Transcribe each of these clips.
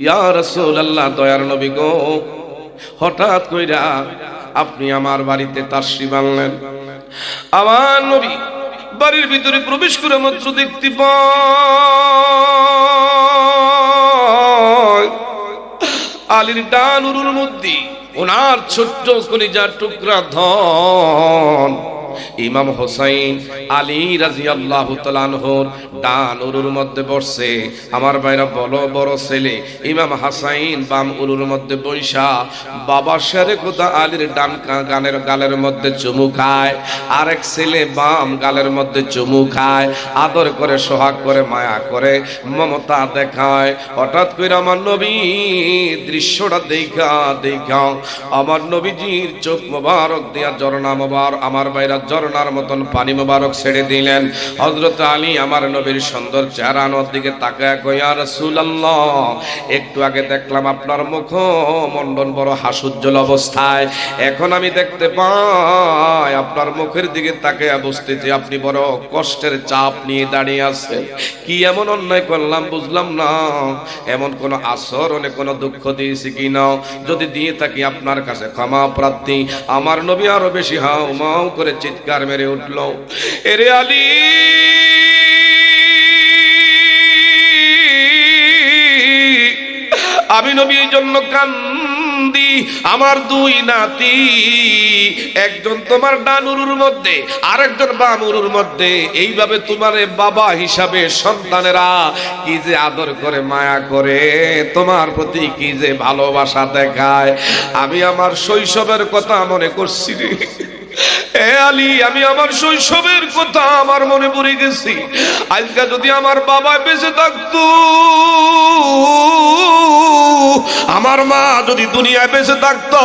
ইয়া রাসূলুল্লাহ, দয়ার নবী গো, হঠাৎ কইরা আপনি আমার বাড়িতে তাশরিফ আনলেন। আমার নবী বাড়ির ভিতরে প্রবেশ করে মাত্র দেখতে পায় আলীর ডান উরুর মধ্যে ওনার ছোট্ট কলিজার টুকরা ধন ইমাম হোসাইন আলী রাদিয়াল্লাহু তাআলা আনহুর ডান উরুর মধ্যে বসছে। আমার ভাইরা বলো, বড় ছেলে ইমাম হাসাইন বাম উরুর মধ্যে বৈশা বাবা শেরে খোদা আলীর ডান গালের মধ্যে চুমু খায়, আরেক ছেলে বাম গালের মধ্যে চুমু খায়, আদর করে, সোহাগ করে, মায়া করে, মমতা দেখায়। হঠাৎ করে আমার নবী দৃশ্যটা দেখা আমার নবীজির চোখ মোবারক দিয়া ঝর্ণা মোবারক, আমার ভাইরা ঝর্ণার মতন পানি মোবারক ছেড়ে দিলেন। হযরত আলী আমার নবীর সুন্দর চেহারার দিকে তাকায় কয়, ইয়া রাসূলুল্লাহ, একটু আগে দেখলাম আপনার মুখমণ্ডল বড় হাস্যোজ্জ্বল অবস্থায়, এখন আমি দেখতে পাই আপনার মুখের দিকে তাকায় বুঝতেছি আপনি বড় কষ্টের চাপ নিয়ে দাঁড়িয়ে আছেন। কি এমন অন্যায় করলাম বুঝলাম না, এমন কোন আচরণে কোনো দুঃখ দিয়েছি কিনা, যদি দিয়ে থাকি আপনার কাছে ক্ষমা প্রার্থী। আমার নবী আরো বেশি হাউ মাউ করে চিৎকার মেরে উঠল, এরে আলী, আমি নবী এই জন্য কান্দি, আমার দুই নাতি, একজন তোমার ডান উরুর মধ্যে, আরেকজন বাম উরুর মধ্যে, এইভাবে তোমার বাবা হিসাবে সন্তানেরা কি যে আদর করে, মায়া করে, তোমার প্রতি কি যে ভালোবাসা দেখায়। আমি আমার শৈশবের কথা মনে করছি রে এ আলী, আমি আমার শৈশবের কথা আমার মনে পড়ে গেছি। আজকে যদি আমার বাবা বেঁচে থাকতো, আমার মা যদি দুনিয়ায় বেঁচে থাকতো,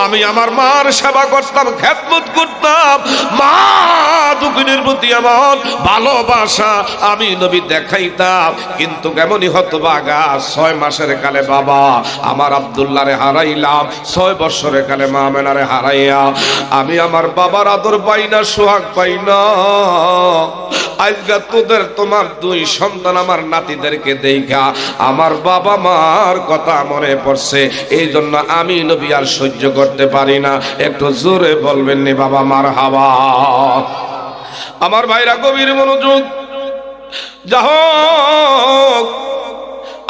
আমি আমার মার সেবা করতাম, খেদমত করতাম, মা দুঃখিনীর প্রতি আমার ভালোবাসা আমি নবী দেখাইতাম। কিন্তু কেমনই হতভাগা, 6 মাসের কালে বাবা আমার আব্দুল্লাহরে হারাইলাম, 6 বছরের কালে মা আমেনারে হারাইয়া আমি আমার বাবার আদর পাই না, সোহাগ পাই না। আজকে তোদের তোমার দুই সন্তান আমার নাতিদেরকে দেখা আমার বাবা মার কথা মনে পড়ছে, এই জন্য আমি নবী আর সহ্য করতে পারি না। একটু জোরে বলবেন নি বাবা মারহাবা। আমার ভাইরা গভীর মনোযোগ। যা হোক,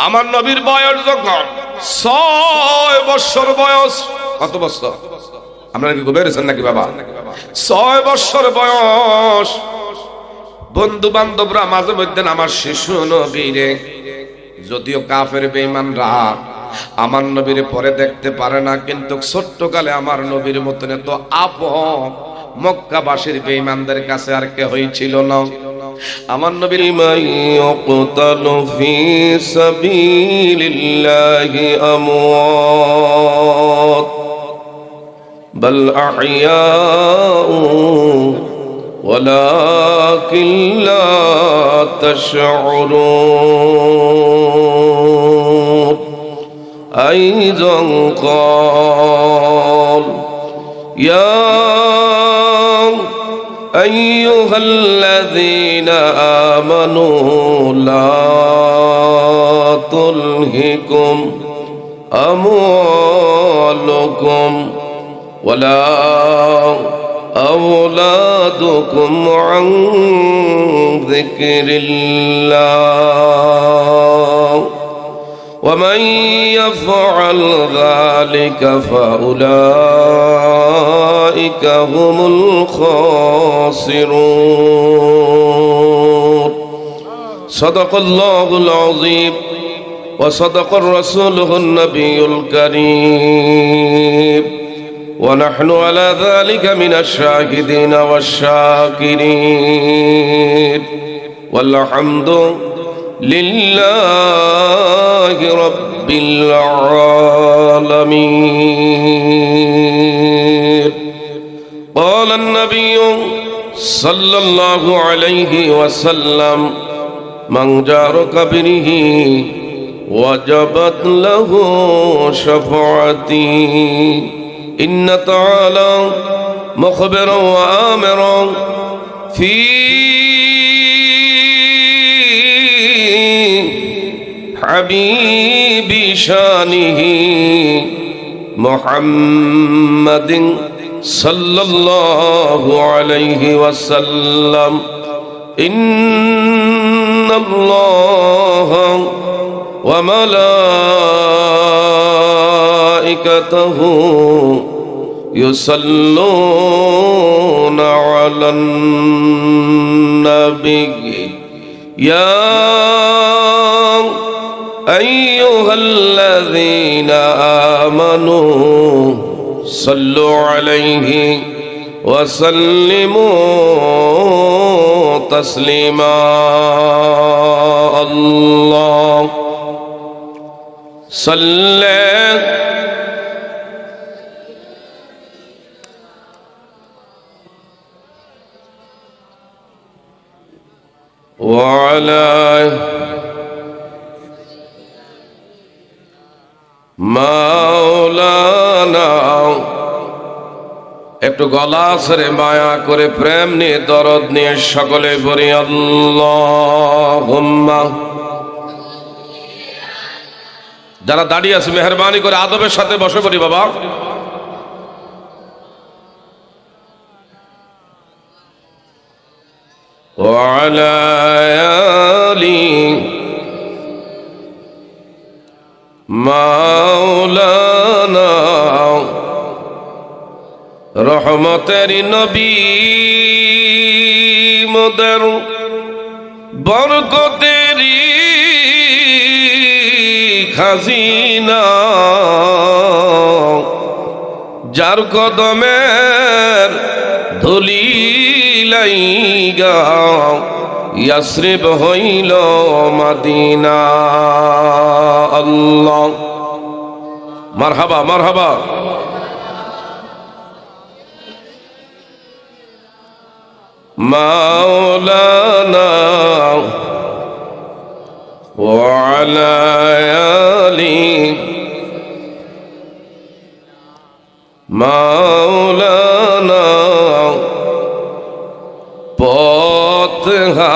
আমার নবীর বয়স যখন 6 বছর বয়স, কত বছর আপনারা কি বেড়েছেন নাকি বাবা? 6 বছর বয়স। বন্ধু বান্ধবরা মাঝে মধ্যে আমার শিশু নবীরে, যদিও কাফের বেঈমানরা আমার নবীরে পরে দেখতে পারে না, কিন্তু ছোট্টকালে আমার নবীর মতন এত আপন মক্কাবাসীর বেঈমানদের কাছে আর কে হয়েছিল না। আমার নবীর মাইয়াকতালু ফি সাবিলিল্লাহি আমওয়াত বাল আহইয়াউ ওয়ালাকিন লা তাশউরুন। আইযান ক্বাল ইয়া أيها الذين آمنوا لا تلهكم أموالكم ولا أولادكم عن ذكر الله ومن يفعل ذلك فأولئك هم الخاسرون. صدق الله العظيم وصدق رسوله النبي الكريم ونحن على ذلك من الشاهدين والشاكرين والحمد لله رب العالمين. قال النبي صلى الله عليه وسلم من جار قبره وجبت له شفاعتي. إن تعالى مخبرا وآمرا في حبيب شانه محمد صلى الله عليه وسلم إن الله وملائكته يصلون على النبي يا أيها الذين آمنوا صلوا عليه وسلموا تسليما الله صل وعلى মাওলানা একটু গলা ছেড়ে মায়া করে প্রেম নিয়ে দরদ নিয়ে সকলে বলি আল্লাহুম্মা। যারা দাঁড়িয়ে আছে মেহরবানি করে আদবের সাথে বসে পড়ি বাবা। وعلى آل মাওলানা রহমতের নবী মোদের বরকতের খাজিনা যার কদমের ধুলি লাইগা ইয়াসরিব হইল মদিনা। আল্লাহ মারহাবা মারহাবা। মাওলানা ওয়া আলা আলি মাওলানা পথহারা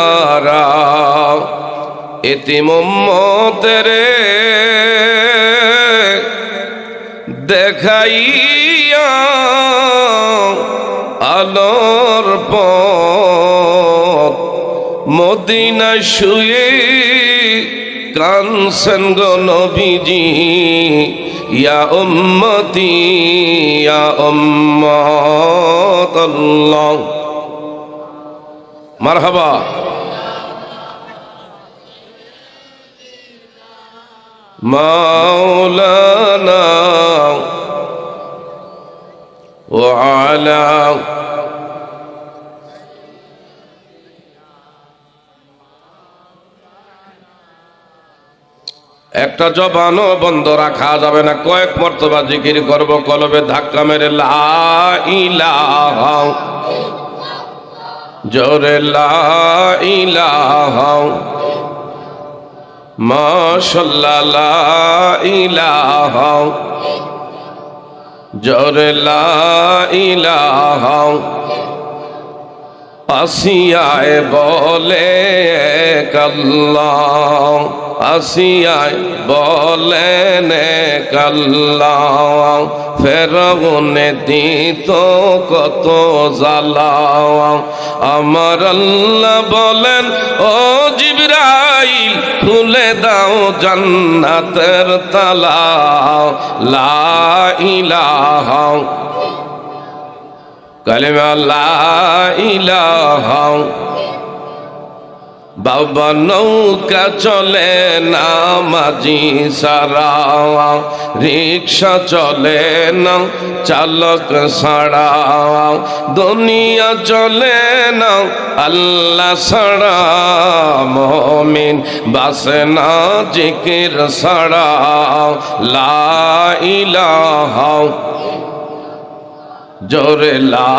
এতিম উম্মতের দেখাইয়া আলোর পথ মদিনা শুয়ে কানছেন গো নবীজি ইয়া উম্মতি ইয়া উম্মত আল্লাহ মারহাবা। মাওলানা ওয়া আলা একটা জবানও বন্ধ রাখা যাবে না। কয়েক মর্তবা জিকির করব, কলবে ধাক্কা মেরে লা ইলাহা জোরে লা ইলাহা মাশাআল্লাহ লা ইলাহা জোরে লা ইলাহা আসিয়ায় বলে কাল্লাহ আসিয়ায় বলেন কাল্লাহ ফেরাউনে দিত কত জ্বালা আমার আল্লাহ বলেন ও জিবরাইল খুলে দাও জান্নাতের তালা লা ইলাহা কালিমা লা ইলাহা বাবা নৌকা চলে না মাঝি সারা রিক্সা চলে না চালক ছাড়া দুনিয়া চলে না আল্লাহ ছাড়া মুমিন বাসে না জিকির ছাড়া লা ইলাহা জোরে লা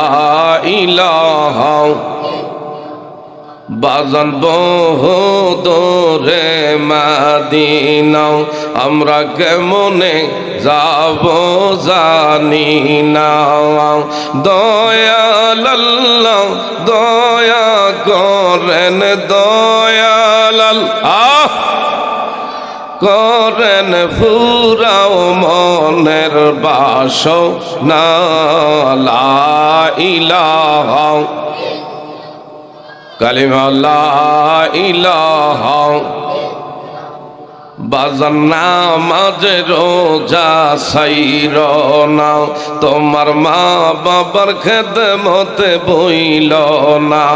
ইলাহা বাজান বহু দূরে মদিনা আমরা কেমনে যাব জানি না দয়াল আল্লাহ দয়া করেন দয়াল করেন ফুরাও মনের বাসনা লা ইলাহা কালিমা লা ইলাহা বাজার নামাজ রোজা সাইর না তোমার মা বাবার খেদমতে বইল না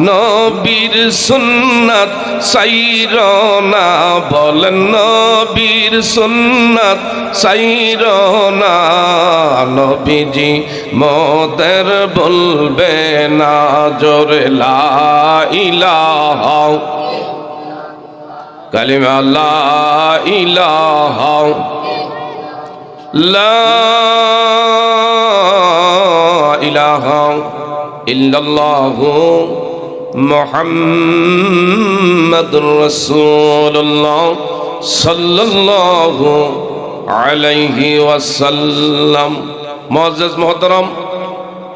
নবীর সুন্নাত সাইর না বলেন নবীর সুন্নাত সাইর না নবীজি মোদের বলবে না জোরে লা ইলাহা কালিমা লা ইলাহা লা ইলাহা ইল্লাল্লাহু মুহাম্মাদুর রাসূলুল্লাহ সাল্লাল্লাহু আলাইহি ওয়াসাল্লাম। মুআজ্জাজ মুহতারাম,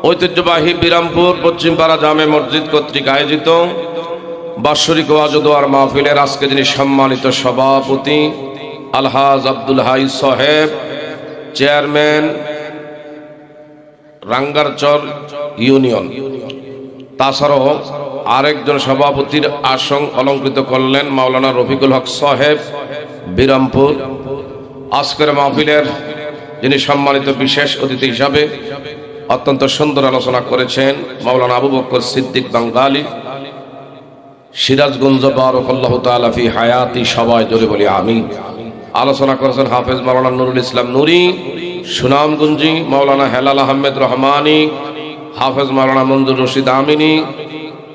ঐতিহ্যবাহী বিরামপুর পশ্চিমপাড়া জামে মসজিদ কর্তৃক আয়োজিত বাৎসরিক ওয়াজ ও দোয়ার মাহফিলের আজকে যিনি সম্মানিত সভাপতি আলহাজ আব্দুল হাই সাহেব, চেয়ারম্যান রাঙ্গারচর ইউনিয়ন, তাছাড়াও আরেকজন সভাপতির আসন অলঙ্কৃত করলেন মাওলানা রফিকুল হক সাহেব বিরামপুর। আজকের মাহফিলের যিনি সম্মানিত বিশেষ অতিথি হিসাবে অত্যন্ত সুন্দর আলোচনা করেছেন মাওলানা আবু বকর সিদ্দিক বাঙ্গালী, সিরাজগঞ্জ বারাকাল্লাহু তাআলা ফি হায়াতি, সবাই জোরে বলি আমিন। আলোচনা করেছেন হাফেজ মাওলানা নুরুল ইসলাম নুরি সুনামগঞ্জি, মাওলানা হেলাল আহমেদ রহমানি, হাফেজ মাওলানা মঞ্জুর রশিদ আমিনী,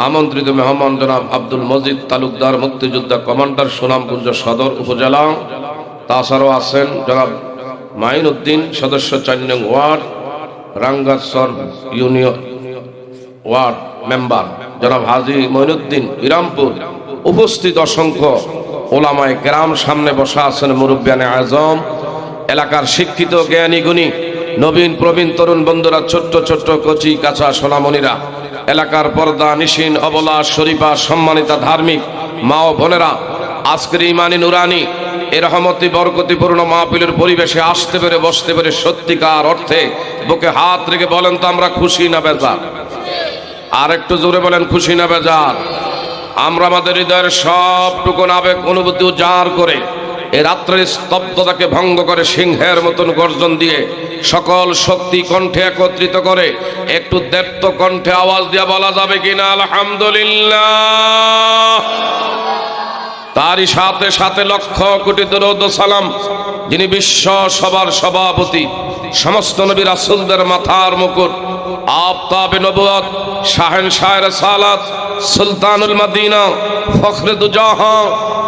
আমন্ত্রিত মেহমান জনাব আব্দুল মজিদ তালুকদার মুক্তিযোদ্ধা কমান্ডার সুনামগঞ্জ সদর উপজেলা। তাছাড়াও আছেন জনাব মাইন উদ্দিন সদস্য ৪ নং ওয়ার্ড রাঙ্গারচর ইউনিয়ন ওয়ার্ড মেম্বার জনাব হাজী মঈনুদ্দিন বিরামপুর। উপস্থিত অসংখ্য ওলামায়ে কেরাম, সামনে বসা আছেন মুরব্বিয়ানে আজম, এলাকার শিক্ষিত জ্ঞানী গুণী নবীন প্রবীণ তরুণ বন্ধুরা, ছোট্ট ছোট্ট কচি কাঁচা সোনামণিরা, এলাকার পর্দা নিশিন অবলা শরীফা সম্মানিতা ধার্মিক মা ও বোনেরা, আজকের ইমানি নুরানি এ রহমতি বরকতিপূর্ণ মাহফিলের পরিবেশে আসতে পেরে বসতে পেরে সত্যিকার অর্থে বুকে হাত রেখে বলেন তো আমরা খুশি না বেজার? আর একটু জোরে বলেন খুশি না বেজার? আমরা আমাদের হৃদয়ের সবটুকু আবেগ অনুভূতি উজাড় করে এই রাত্রের স্তব্ধতাকে ভঙ্গ করে সিংহের মতন গর্জন দিয়ে সকল শক্তি কণ্ঠে একত্রিত করে একটু দেপ্ত কণ্ঠে আওয়াজ দিয়ে বলা যাবে কিনা আলহামদুলিল্লাহ। তারই সাথে সাথে লক্ষ কোটি দরুদ ও সালাম যিনি বিশ্ব সবার সভাপতি, সমস্ত নবী রাসূলদের মাথার মুকুট, আফতাবে নবুয়ত, শাহেনশাহের সালাত, সুলতানুল মদিনা, ফখরে দুজাহান,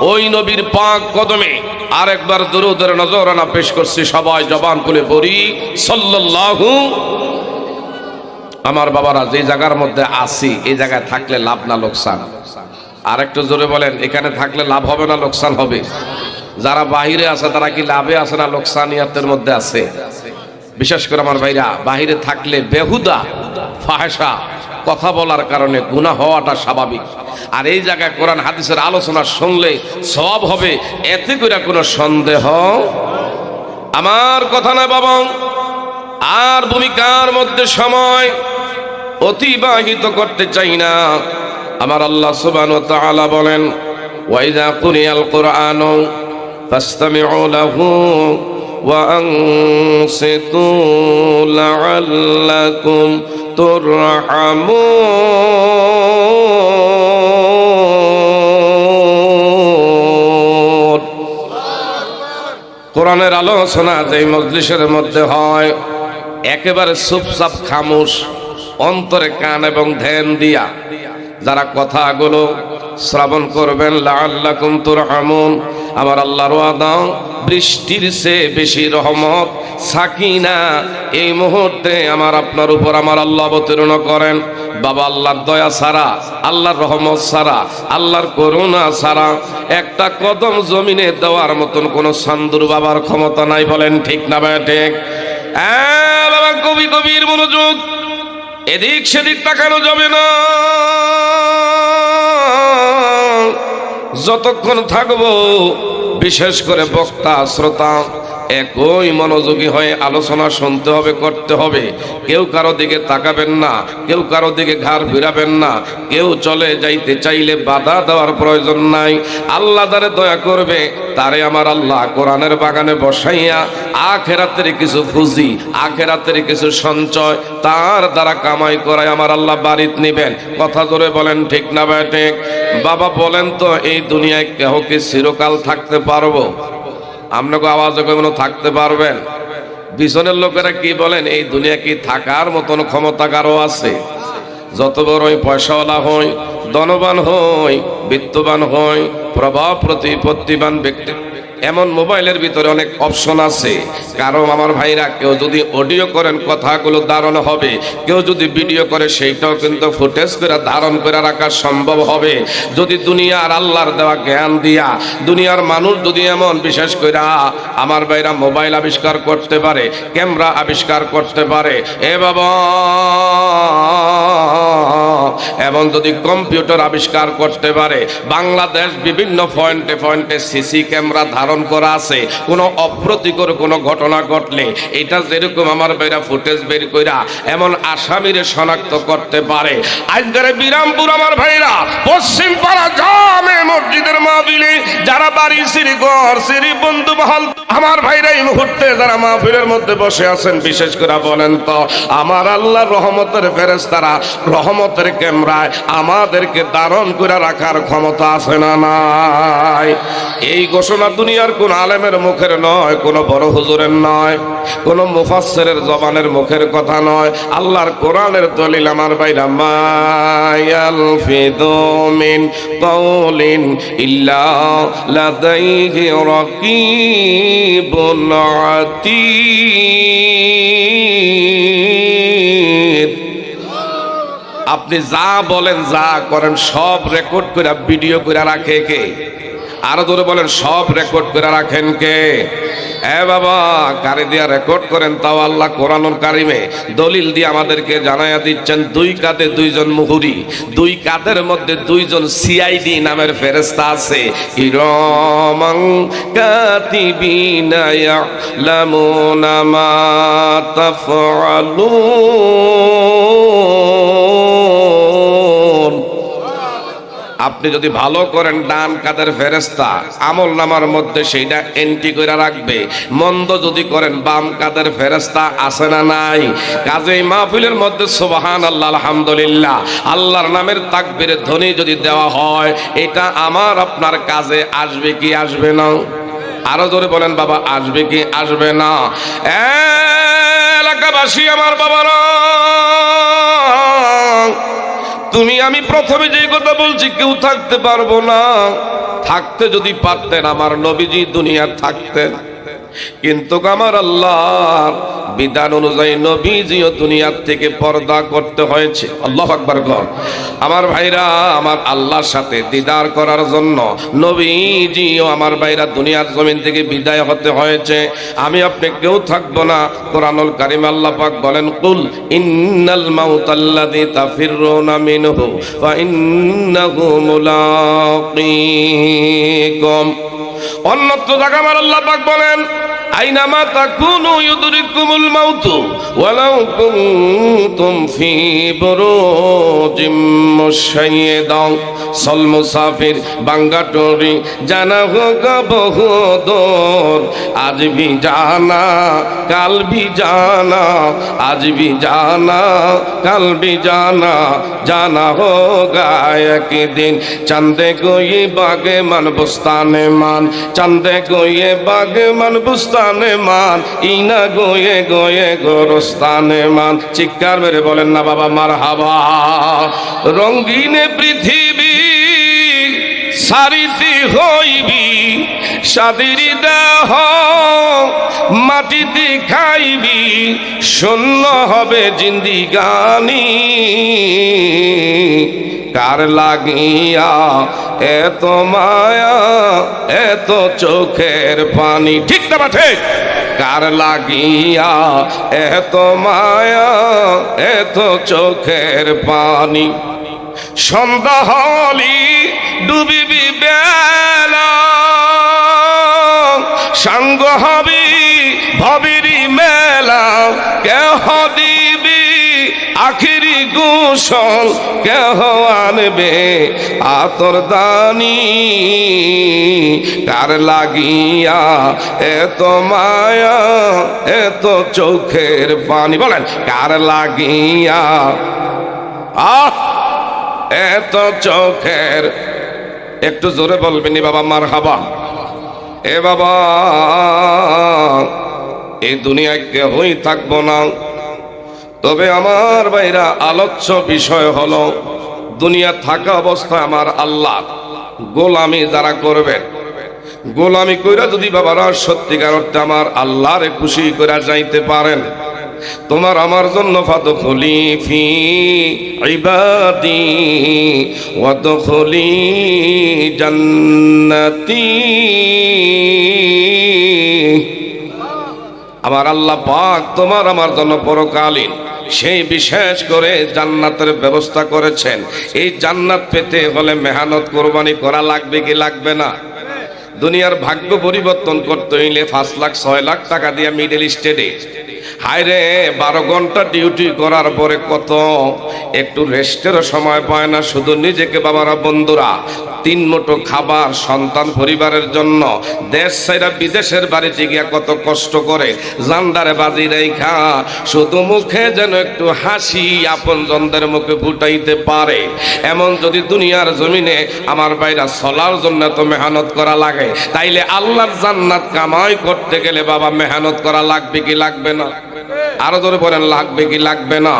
ওই নবীর পাক কদমে আরেকবার দরুদের নজরানা পেশ করছি। সবাই জবান খুলে পড়ি সাল্লাল্লাহু। আমার বাবারা, যে জায়গার মধ্যে আসি এই জায়গায় থাকলে লাভ না লোকসান? আর একটু জোরে বলেন, এখানে থাকলে লাভ হবে না লোকসান হবে? যারা বাহিরে আছে তারা কি লাভে আছে না লোকসানিয়াতের মধ্যে আছে? বিশেষ করে আমার ভাইরা, বাহিরে থাকলে বেহুদা ফাহেসা কথা বলার কারণে গুনাহ হওয়াটা স্বাভাবিক। আর এই জায়গায় কোরআন হাদিসের আলোচনা শুনলে সওয়াব হবে, এতে করে কোনো সন্দেহ। আমার কথা না বাবা, আর ভূমিকার মধ্যে সময় অতিবাহিত করতে চাই না। আমার আল্লাহ সুবহানাহু ওয়া তাআলা বলেন, ওয়াইযা কুরিয়াল কুরআনু ফাসতামিউ লাহু ওয়া আনসিতু লাআল্লাকুম তুরহামুন। কোরআনের আলোচনা যে মজলিসের মধ্যে হয় একেবারে চুপচাপ খামোশ, অন্তরে কান এবং ধ্যান দিয়া যারা কথাগুলো শ্রবণ করবেন, লাআল্লাকুম তুরহামুন, আমার আল্লাহর ওয়াদা বৃষ্টির চেয়ে বেশি রহমত সাকিনা এই মুহূর্তে আমার আপনার উপর আমার আল্লাহ অবতীর্ণ করেন। বাবা, আল্লাহর দয়া ছাড়া, আল্লাহর রহমত ছাড়া, আল্লাহর করুণা ছাড়া একটা কদম জমিনে দেওয়ার মতন কোন সান্দুর বাবার ক্ষমতা নাই। বলেন ঠিক না ভাই? ঠিক। বাবা, কবি কবির মনোযোগ, এদিক সেদিক তাকানো যাবে না। যতক্ষণ থাকবো বিশেষ করে বক্তা শ্রোতা একই মনোযোগী হয়ে আলোচনা শুনতে হবে, করতে হবে। কেউ কারো দিকে তাকাবেন না, কেউ কারো দিকে ঘাড় ফিরাবেন না, কেউ চলে যাইতে চাইলে বাধা দেওয়ার প্রয়োজন নাই। আল্লাহ তারে দয়া করবে, তারে আমার আল্লাহ কোরআনের বাগানে বসাইয়া আখেরাতের কিছু পুঁজি, আখেরাতের কিছু সঞ্চয় তার দ্বারা কামাই করায় আমার আল্লাহ বাড়িতে নিবেন। কথা জোরে বলেন ঠিক না বেটে? বাবা বলেন তো, এই দুনিয়ায় কেউ কি চিরকাল থাকতে পারবো? আপনাকে আওয়াজে কোনো থাকতে পারবেন? পিছনের লোকেরা কি বলেন, এই দুনিয়া কি থাকার মতন ক্ষমতা কারো আছে? যত বড়ই পয়সাওয়ালা হই, ধনবান হই, বিত্তবান হই, প্রভাব প্রতিপত্তিবান ব্যক্তি, এমন মোবাইলের ভিতরে অনেক অপশন আছে। কারণ আমার ভাইরা, কেউ যদি অডিও করেন কথাগুলো ধারণ হবে, কেউ যদি ভিডিও করে সেইটাও কিন্তু ফুটেজ করে ধারণ করে রাখা সম্ভব হবে। যদি দুনিয়ার আল্লাহর দেওয়া জ্ঞান দিয়া দুনিয়ার মানুষ যদি এমন বিশেষ করে আমার ভাইরা মোবাইল আবিষ্কার করতে পারে, ক্যামেরা আবিষ্কার করতে পারে, এ বাবা, এবং যদি কম্পিউটার আবিষ্কার করতে পারে, বাংলাদেশ বিভিন্ন পয়েন্টে পয়েন্টে সিসি ক্যামেরা ধারণ করা আছে, কোনো অপ্রীতিকর কোনো ঘটনা ঘটলে এটা যেরকম আমার ভাইরা ফুটেজ বের কইরা এমন আসামিরে শনাক্ত করতে পারে। আজকের বিরামপুর আমার ভাইরা পশ্চিম পাড়া জামে মসজিদের মাহফিলে যারা বাড়ি সিঁড়ি ঘর সিঁড়ি বন্ধু মহল আমার ভাইরা এই মুহূর্তে যারা মাহফিলের মধ্যে বসে আছেন, বিশেষ করে বলেন তো, আমার আল্লাহ রহমতের ফেরেশতারা রহমতের ক্যামেরায় আমাদেরকে ধারণ করে রাখার ক্ষমতা আছে না নাই? এই ঘোষণা দুনিয়ার কোন আলেমের মুখের নয়, কোন বড় হুজুরের নয়, কোন মুফাসসিরের জবানের মুখের কথা নয়, আল্লাহর কোরআনের দলিল আমার ভাইরা। মায়ালফিদু মিন কাউলিন ইল্লা লাদাইহি রাকিবুন আতীদ। আপনি যা বলেন, যা করেন সব রেকর্ড করে ভিডিও করে রাখে কে? আরো ধরে বলেন, সব রেকর্ড করে রাখেন কে? এ বাবা, কারে দিয়া রেকর্ড করেন? তাও আল্লাহ কোরআনুল কারিমে দলিল দিয়ে আমাদেরকে জানাইয়া দিচ্ছেন, দুই কাঁধে দুইজন মুহুরি, দুই কাঁধের মধ্যে দুইজন সিআইডি নামের ফেরেশতা আছে। কিরামান কাতিবিনা ইয়ালামুনা মা তাফআলুন। আপনি যদি ভালো করেন, ডান কাদের ফেরেশতা আমল নামার মধ্যে সেইটা এন্ট্রি করে রাখবে। মন্দ যদি করেন, বাম কাদের ফেরেশতা আছে না নাই? কাজেই মাহফিলের মধ্যে সুবহানাল্লাহ, আলহামদুলিল্লাহ, আল্লাহর নামের তাকবীরের ধ্বনি যদি দেওয়া হয়, এটা আমার আপনার কাজে আসবে কি আসবে না? আরো জোরে বলেন বাবা, আসবে কি আসবে না? এলাকাবাসী আমার বাবারা, তুমি আমি প্রথমে যে কথা বলছি, কেউ থাকতে পারবো না। থাকতে যদি পারতেন আমার নবীজি দুনিয়ার থাকতেন, কিন্তু আমার আল্লাহর বিধান অনুযায়ী নবীজিও দুনিয়ার থেকে পর্দা করতে হয়েছে। আল্লাহু আকবার। আমার ভাইরা, আমার আল্লাহর সাথে দিদার করার জন্য নবীজিও আমার ভাইরা দুনিয়ার জমিন থেকে বিদায় হতে হয়েছে। আমি আপনি কেউ থাকবো না। কোরআনুল কারীম আল্লাহ পাক বলেন, কুল ইন্নাল মাউতাল্লাযী তাফিরুনা মিনহু ফা ইন্নাহু মুলাকীকুম। অন্যত্র জায়গা আমার আল্লাহ পাক বলেন, আইনামা তাকুনু ইউদরিকুমুল মাউতু ওয়ালাউ কুনতুম ফি বুরুজিম মুশাইয়্যিদা। সল মুসাফির বাঙ্গাটোরি জানা হোগা বহুদূর, আজ ভি জানা কাল ভি জানা, আজ ভি জানা কাল ভি জানা, জানা হোগা এক দিন। চাঁদে গোয়ে বাগে মান বুস্তানে মান, চাঁদে গোয়ে বাগে মান বুস্তানে মান, ইনা গোয়ে গোয়ে গোরস্তানে মান। চিৎকার মেরে বলেন না বাবা মারহাবা। রঙ্গিনে পৃথিবী সারিতে হইবি, সাদের দেহ মাটিতে খাইবি, শূন্য হবে জিন্দিগানি। কার লাগিয়া এত মায়া, এত চোখের পানি? ঠিক না ঠিক? কার লাগিয়া এত মায়া, এত চোখের পানি? সন্ধ্যা হলি ডুবিবি বেলা, সাঙ্গ হবি ভবিরি মেলা, কেহ দিবি আখিরি গোসল, কেহ আনবে আতর দানি। কার লাগিয়া এত মায়া এত চোখের পানি, বলেন কার লাগিয়া এত চোখের, একটু জোরে বলবেনি বাবা মারহাবা। এ বাবা, এই দুনিয়ায় কেউই থাকবো না, তবে আমার ভাইরা আলোচ্য বিষয় হলো দুনিয়া থাকা অবস্থায় আমার আল্লাহ গোলামি যারা করবেন, গোলামি কইরা যদি বাবারা সত্যিকার অর্থে আমার আল্লাহরে খুশি কইরা যাইতে পারেন, তোমার আমার জন্য ফাদখুলি ফি ইবাদি ওয়াদখুলি জান্নাতি। আমার আল্লাহ পাক তোমার আমার জন্য পরকালীন সেই বিশেষ করে জান্নাতের ব্যবস্থা করেছেন। এই জান্নাত পেতে হলে মেহনত কোরবানি করা লাগবে কি লাগবে না? দুনিয়ার ভাগ্য পরিবর্তন করতে হইলে 5 লাখ 6 লাখ টাকা দিয়ে মিডল স্টেটে, হায়রে 12 ঘন্টা ডিউটি করার পরে কত একটু রেস্টেরও সময় পায় না। শুধু নিজেকে বাবারা বন্ধুরা 3 মুঠো খাবার সন্তান পরিবারের জন্য দেশ ছাইরা বিদেশের বাড়িতে গিয়া কত কষ্ট করে জান্ডারে বাজি রেখা শুধু মুখে যেন একটু হাসি আপনজনদের মুখে ফুটাইতে পারে। এমন যদি দুনিয়ার জমিনে আমার ভাইরা চলার জন্য তো মেহনত করা লাগে, তাইলে আল্লাহর জান্নাত কামাই করতে গেলে বাবা মেহনত করা লাগবে কি লাগবে না? আরো ধরে বলেন লাগবে কি লাগবে না?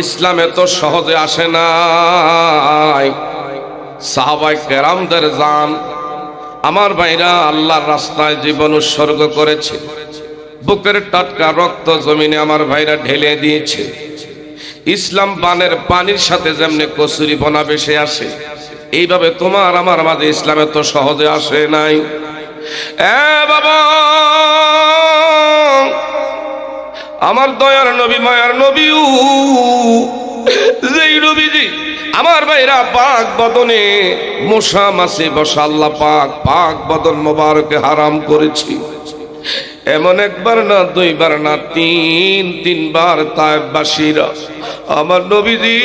ইসলামে তো সহজে আসে নাই। সাহাবায়ে কেরামদের জান আমার ভাইরা আল্লাহর রাস্তায় জীবন উৎসর্গ করেছে, বুকের টাটকা রক্ত জমিনে আমার ভাইরা ঢেলে দিয়েছে। ইসলাম পানের পানির সাথে যেমনি কচুরি বনা বেশে আসে, এইভাবে তোমার আমার মাঝে ইসলামে তো সহজে আসে নাই। এ বাবা, আমার দয়ার নবী মায়ার নবীও যেই নবীজি আমার ভাইরা পাক বদনে মশা মাছি বসা আল্লাহ পাক পাক বদন মোবারকে হারাম করেছি। এমন একবার না, দুইবার না, তিনবার তায়েববাসীরা আমার নবীজি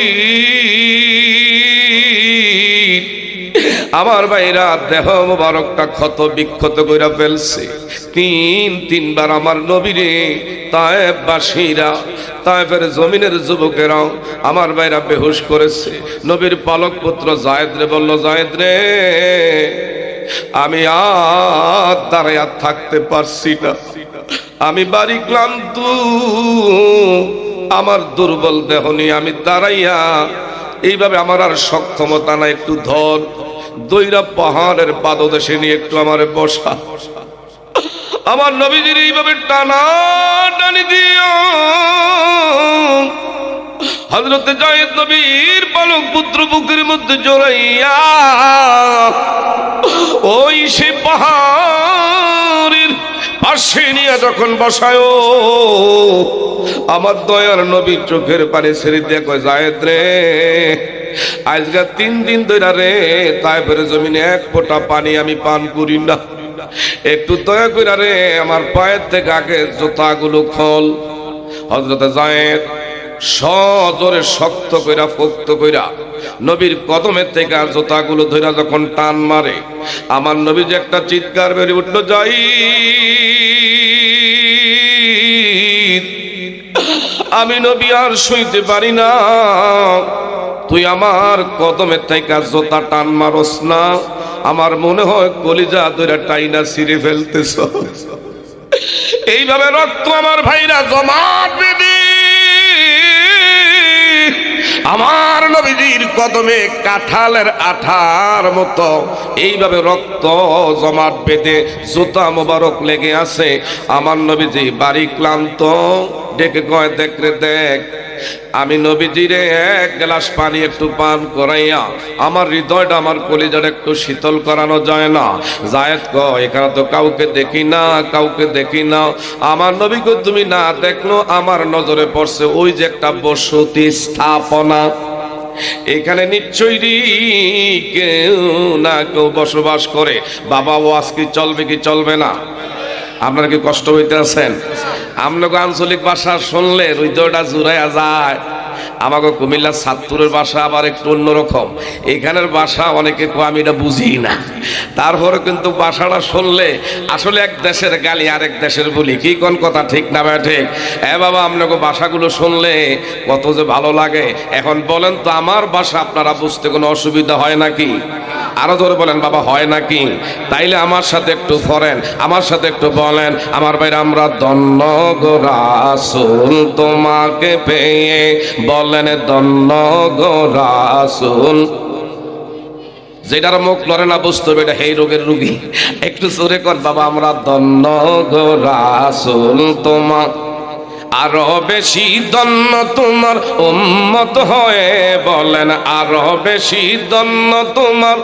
আমার ভাইরা দেহ মোবারকটা ক্ষত বিক্ষত কইরা ফেলছে। তিনবার আমার নবীরে তায়েববাসীরা, তায়েফের জমিনের যুবকেরাও আমার ভাইরা বেহুশ করেছে। নবীর পালক পুত্র যায়েদ রে বলল, যায়েদ রে আমি আর দাঁড়াইয়া থাকতে পারছি না, আমি বাড়ি ক্লান্ত, আমার দুর্বল দেহ নিয়ে আমি দাঁড়াইয়া এইভাবে আমার আর সক্ষমতা না, একটু ধর দইরা পাহাড়ের পাদদেশে নিয়ে একটু আমারে বসা। আমার নবীজির এইভাবে টানা টানি দিও হযরতে যায়েদ নবীর পালক পুত্র বুকের মধ্যে জড়াইয়া ওই সে পাহাড়ের পাশে নিয়ে যখন বসায় আমার দয়ার নবীর চোখের পানি ছেড়ে দিয়ে কয়, যায়েদ রে আজকে 3 দিন ধরে রে তায়েফের জমিনে 1 ফোঁটা পানি আমি পান করি না, একটু দয়া কইরা রে আমার পায়ের থেকে আগে জুতাগুলো খোল। হযরতে যায়েদ সজোরে শক্ত কইরা পোক্ত কইরা নবীর কদমের থেকে আর জুতাগুলো ধইরা যখন টান মারে, আমার নবী যে একটা চিৎকার বেরিয়ে উঠল, যাই আমি নবী আর সইতে পারি না, তুই আমার কদমের থেকে জুতা টান মারস না, আমার মনে হয় কলিজা ধইরা টাইনা ছিঁড়ে ফেলতেছ। এইভাবে রক্ত আমার ভাইরা জমাট বেঁধে আমার নবীজির কদমে কাঁঠালের আঠার মতো এইভাবে রক্ত জমাট বেঁধে জুতা মোবারক লেগে আছে। আমার নবীজি বাড়ি ক্লান্ত, ডেকে কয়, দেখ রে দেখ, আমি নবীজিরে 1 গ্লাস পানি একটু পান করাইয়া আমার হৃদয়টা আমার কলিজাটা একটু শীতল করানো যায় না? যায়েদ কয়, এখানে তো কাউকে দেখি না, কাউকে দেখি না। আমার নবীকে তুমি না দেখলো, আমার নজরে পড়ছে ওই যে একটা বসতি স্থাপনা, এখানে নিশ্চয়ই কেউ না কেউ বসবাস করে। বাবা, ও আজকে চলবে কি চলবে না? আপনারা কি কষ্ট হইতে আছেন? আপনাকে আঞ্চলিক ভাষা শুনলে হৃদয়টা জুড়াইয়া যায়। আমাকে কুমিল্লার সাতপুরের ভাষা আবার একটু অন্যরকম, এখানের ভাষা অনেকে আমি এটা বুঝি না, তারপরে কিন্তু ভাষাটা শুনলে আসলে এক দেশের গালি আরেক দেশের বলি। কি কোন কথা ঠিক না ভাই? ঠিক। বাবা, আপনাকে ভাষাগুলো শুনলে কত যে ভালো লাগে। এখন বলেন তো, আমার ভাষা আপনারা বুঝতে কোনো অসুবিধা হয় নাকি? আরো ধরে বলেন বাবা, হয় নাকি? তাইলে আমার সাথে একটু পড়েন, আমার সাথে একটু বলেন। আমার ভাইরা, আমরা ধন্য গো রাসূল তোমাকে পেয়ে, বলেন ধন্য গো রাসূল। যেটার মুখ লড়ে না বুঝতে হবে এটা এই রোগের রুগী। একটু জোরে কর বাবা, আমরা ধন্য গো রাসূল তোমার, আরো বেশি ধন্য তোমার উম্মত হয়ে, বলেন আরো বেশি ধন্য তোমার।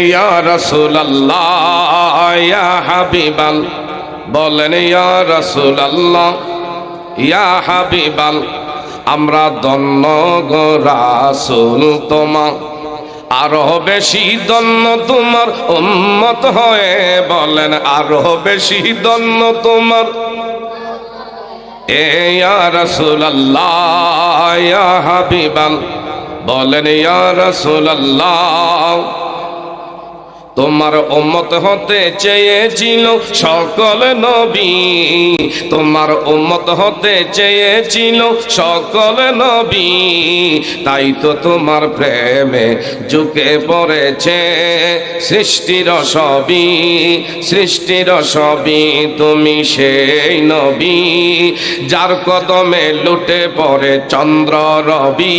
ইয়া রাসূলুল্লাহ ইয়া হাবিবাল, বলেন ইয়া রাসূলুল্লাহ ইয়া হাবিবাল, আমরা ধন্য গো রাসূল তোমার, আরো বেশি ধন্য তোমার উম্মত হয়ে, বলেন আরো বেশি ধন্য তোমার। ইয়া রাসূলুল্লাহ ইয়া হাবিবাল, বলেন ইয়া রাসূলুল্লাহ, তোমার উম্মত হতে চেয়েছিল সকল নবী, তোমার উম্মত হতে চেয়েছিল সকল নবী, তাই তো তোমার প্রেমে ঝুঁকে পড়েছে সৃষ্টির সবই, সৃষ্টির সবই। তুমি সেই নবী যার কদমে লুটে পড়ে চন্দ্র রবি,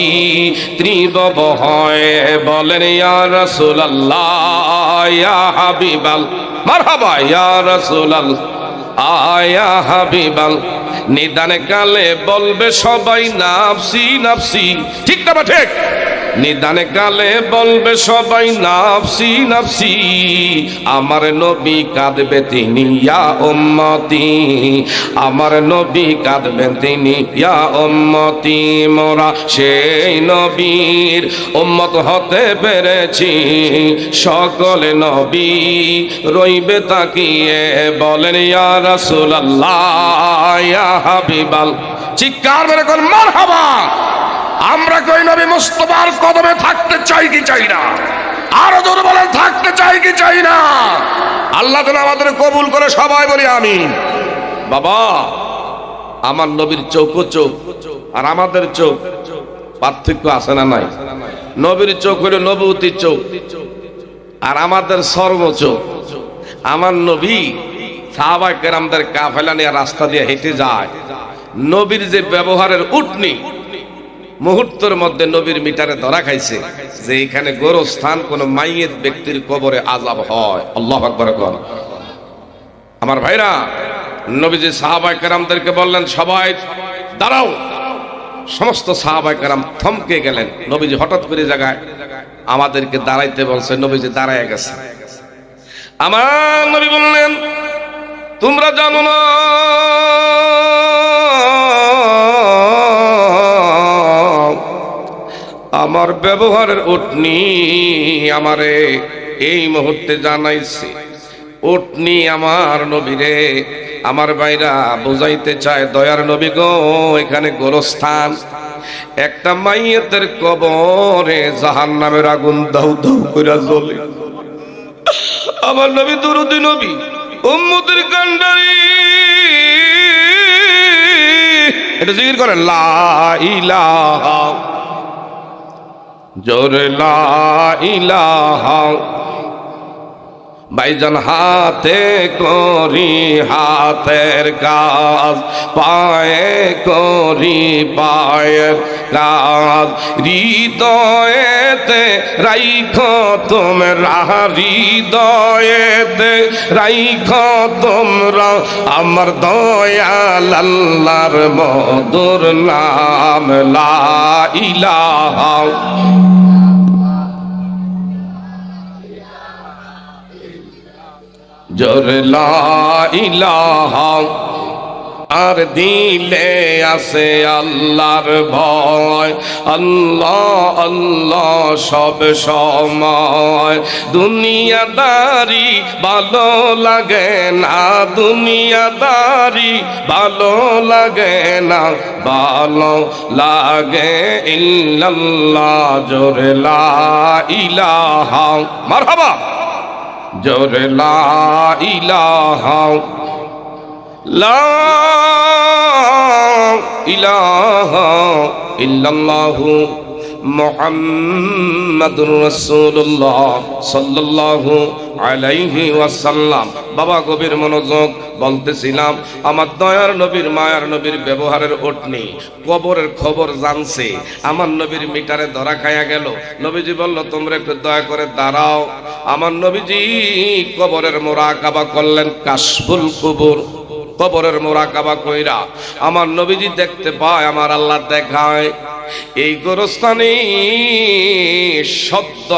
ত্রিভুব হয়, বলেন ইয়া রাসূলুল্লাহ ইয়া হাবিবাল, মারহাবা ইয়া রাসূলুল্লাহ ইয়া হাবিবাল। নিদানে কালে বলবে সবাই নাফসি নাফসি, ঠিক না? ঠিক। নিদানে কালে বলবে সবাই নাফসি নাফসি, আমার নবী কাঁদবে তিনি ইয়া উম্মতি, আমার নবী কাঁদবেন তিনি ইয়া উম্মতি। মোরা সেই নবীর উম্মত হতে পেরেছি, সকল নবী রইবে তাকিয়ে, বলেন ইয়া রাসূলুল্লাহ ইয়া হাবিবাল। চিৎকার মেরে কোন মারহাবা। আমরা কই নবী মুস্তাফার কদমে থাকতে চাই কি চাই না? আরো জোরে বলেন, থাকতে চাই কি চাই না? আল্লাহ যেন আমাদের কবুল করে, সবাই বলি আমিন। বাবা, আমার নবীর চোখও চোখ আর আমাদের চোখ পার্থক্য আছে না নাই? নবীর চোখ হলো নবুয়তির চোখ আর আমাদের সর্ব চোখ। আমার নবী সাহাবায়ে কেরামদের কাফেলা নিয়ে রাস্তা দিয়ে হেঁটে যায়, নবীর যে ব্যবহারের উটনি মুহূর্তের মধ্যে নবীর মিটারে ধরা খাইছে যে এখানে গোরস্থান কোন মাইয়েত ব্যক্তির কবরে আযাব হয়। আল্লাহু আকবার। আমার ভাইরা, নবীজি সাহাবায়ে কেরামদেরকে বললেন সবাই দাঁড়াও। সমস্ত সাহাবায়ে কেরাম থমকে গেলেন। নবীজি হঠাৎ করে জায়গায় আমাদেরকে দাঁড়াইতে বলছে, নবীজি দাঁড়ায় গেছে। আমার নবী বললেন, তোমরা জানো না আমার ব্যবহারের উটনি আমারে এই মুহূর্তে জানাইছে। উটনি আমার নবীরে, আমার ভাইরা বুঝাইতে চায় দয়ার নবী গো, এখানে গোরস্থান, একটা মাইয়েতের কবরে জাহান্নামের আগুন দাউ দাউ করে জ্বলে। আমার নবী দুরূদী নবী, উম্মতের কান্ডারি, এটা জিকির করেন লা ইলাহা, জোরে লা ইলাহা। ভাইজান হাতে করি হাতের কাজ, পায়ে করি পায়ের কাজ, হৃদয়েতে রাইখো তোমরা, হৃদয়েতে রাইখো তোমরা আমার দয়াল আল্লাহর মধুর নাম লা ইলাহা। জোরে লা ইলাহা। আর দিলে আছে আল্লাহর ভয়, আল্লাহ আল্লাহ সব সময়। দুনিয়াদারি ভালো লাগে না, দুনিয়াদারি ভালো লাগে না, ভালো লাগে ইল্লাল্লাহ জোরে লা ইলাহা, মারহাবা জোরে লা ইলাহা লা ইলাহা ইল্লাল্লাহু মুহাম্মাদুর রাসূলুল্লাহ সাল্লাল্লাহু আলাইহি ওয়াসাল্লাম। বাবা গভীর মনোযোগ, বলতেছিলাম আমার দয়ার নবীর মায়ার নবীর ব্যবহারের ওটনি কবরের খবর জানছে। আমার নবীর মিটারে ধরা খায়া গেল। নবীজি বলল তোমরা একটু দয়া করে দাঁড়াও। আমার নবীজি কবরের মুরাকাবা করলেন, কাশফুল কুবুর, কবরের মুরাকাবা কইরা আমার নবীজি দেখতে পায় আমার আল্লাহ দেখায় এই গোরস্থানে সদ্য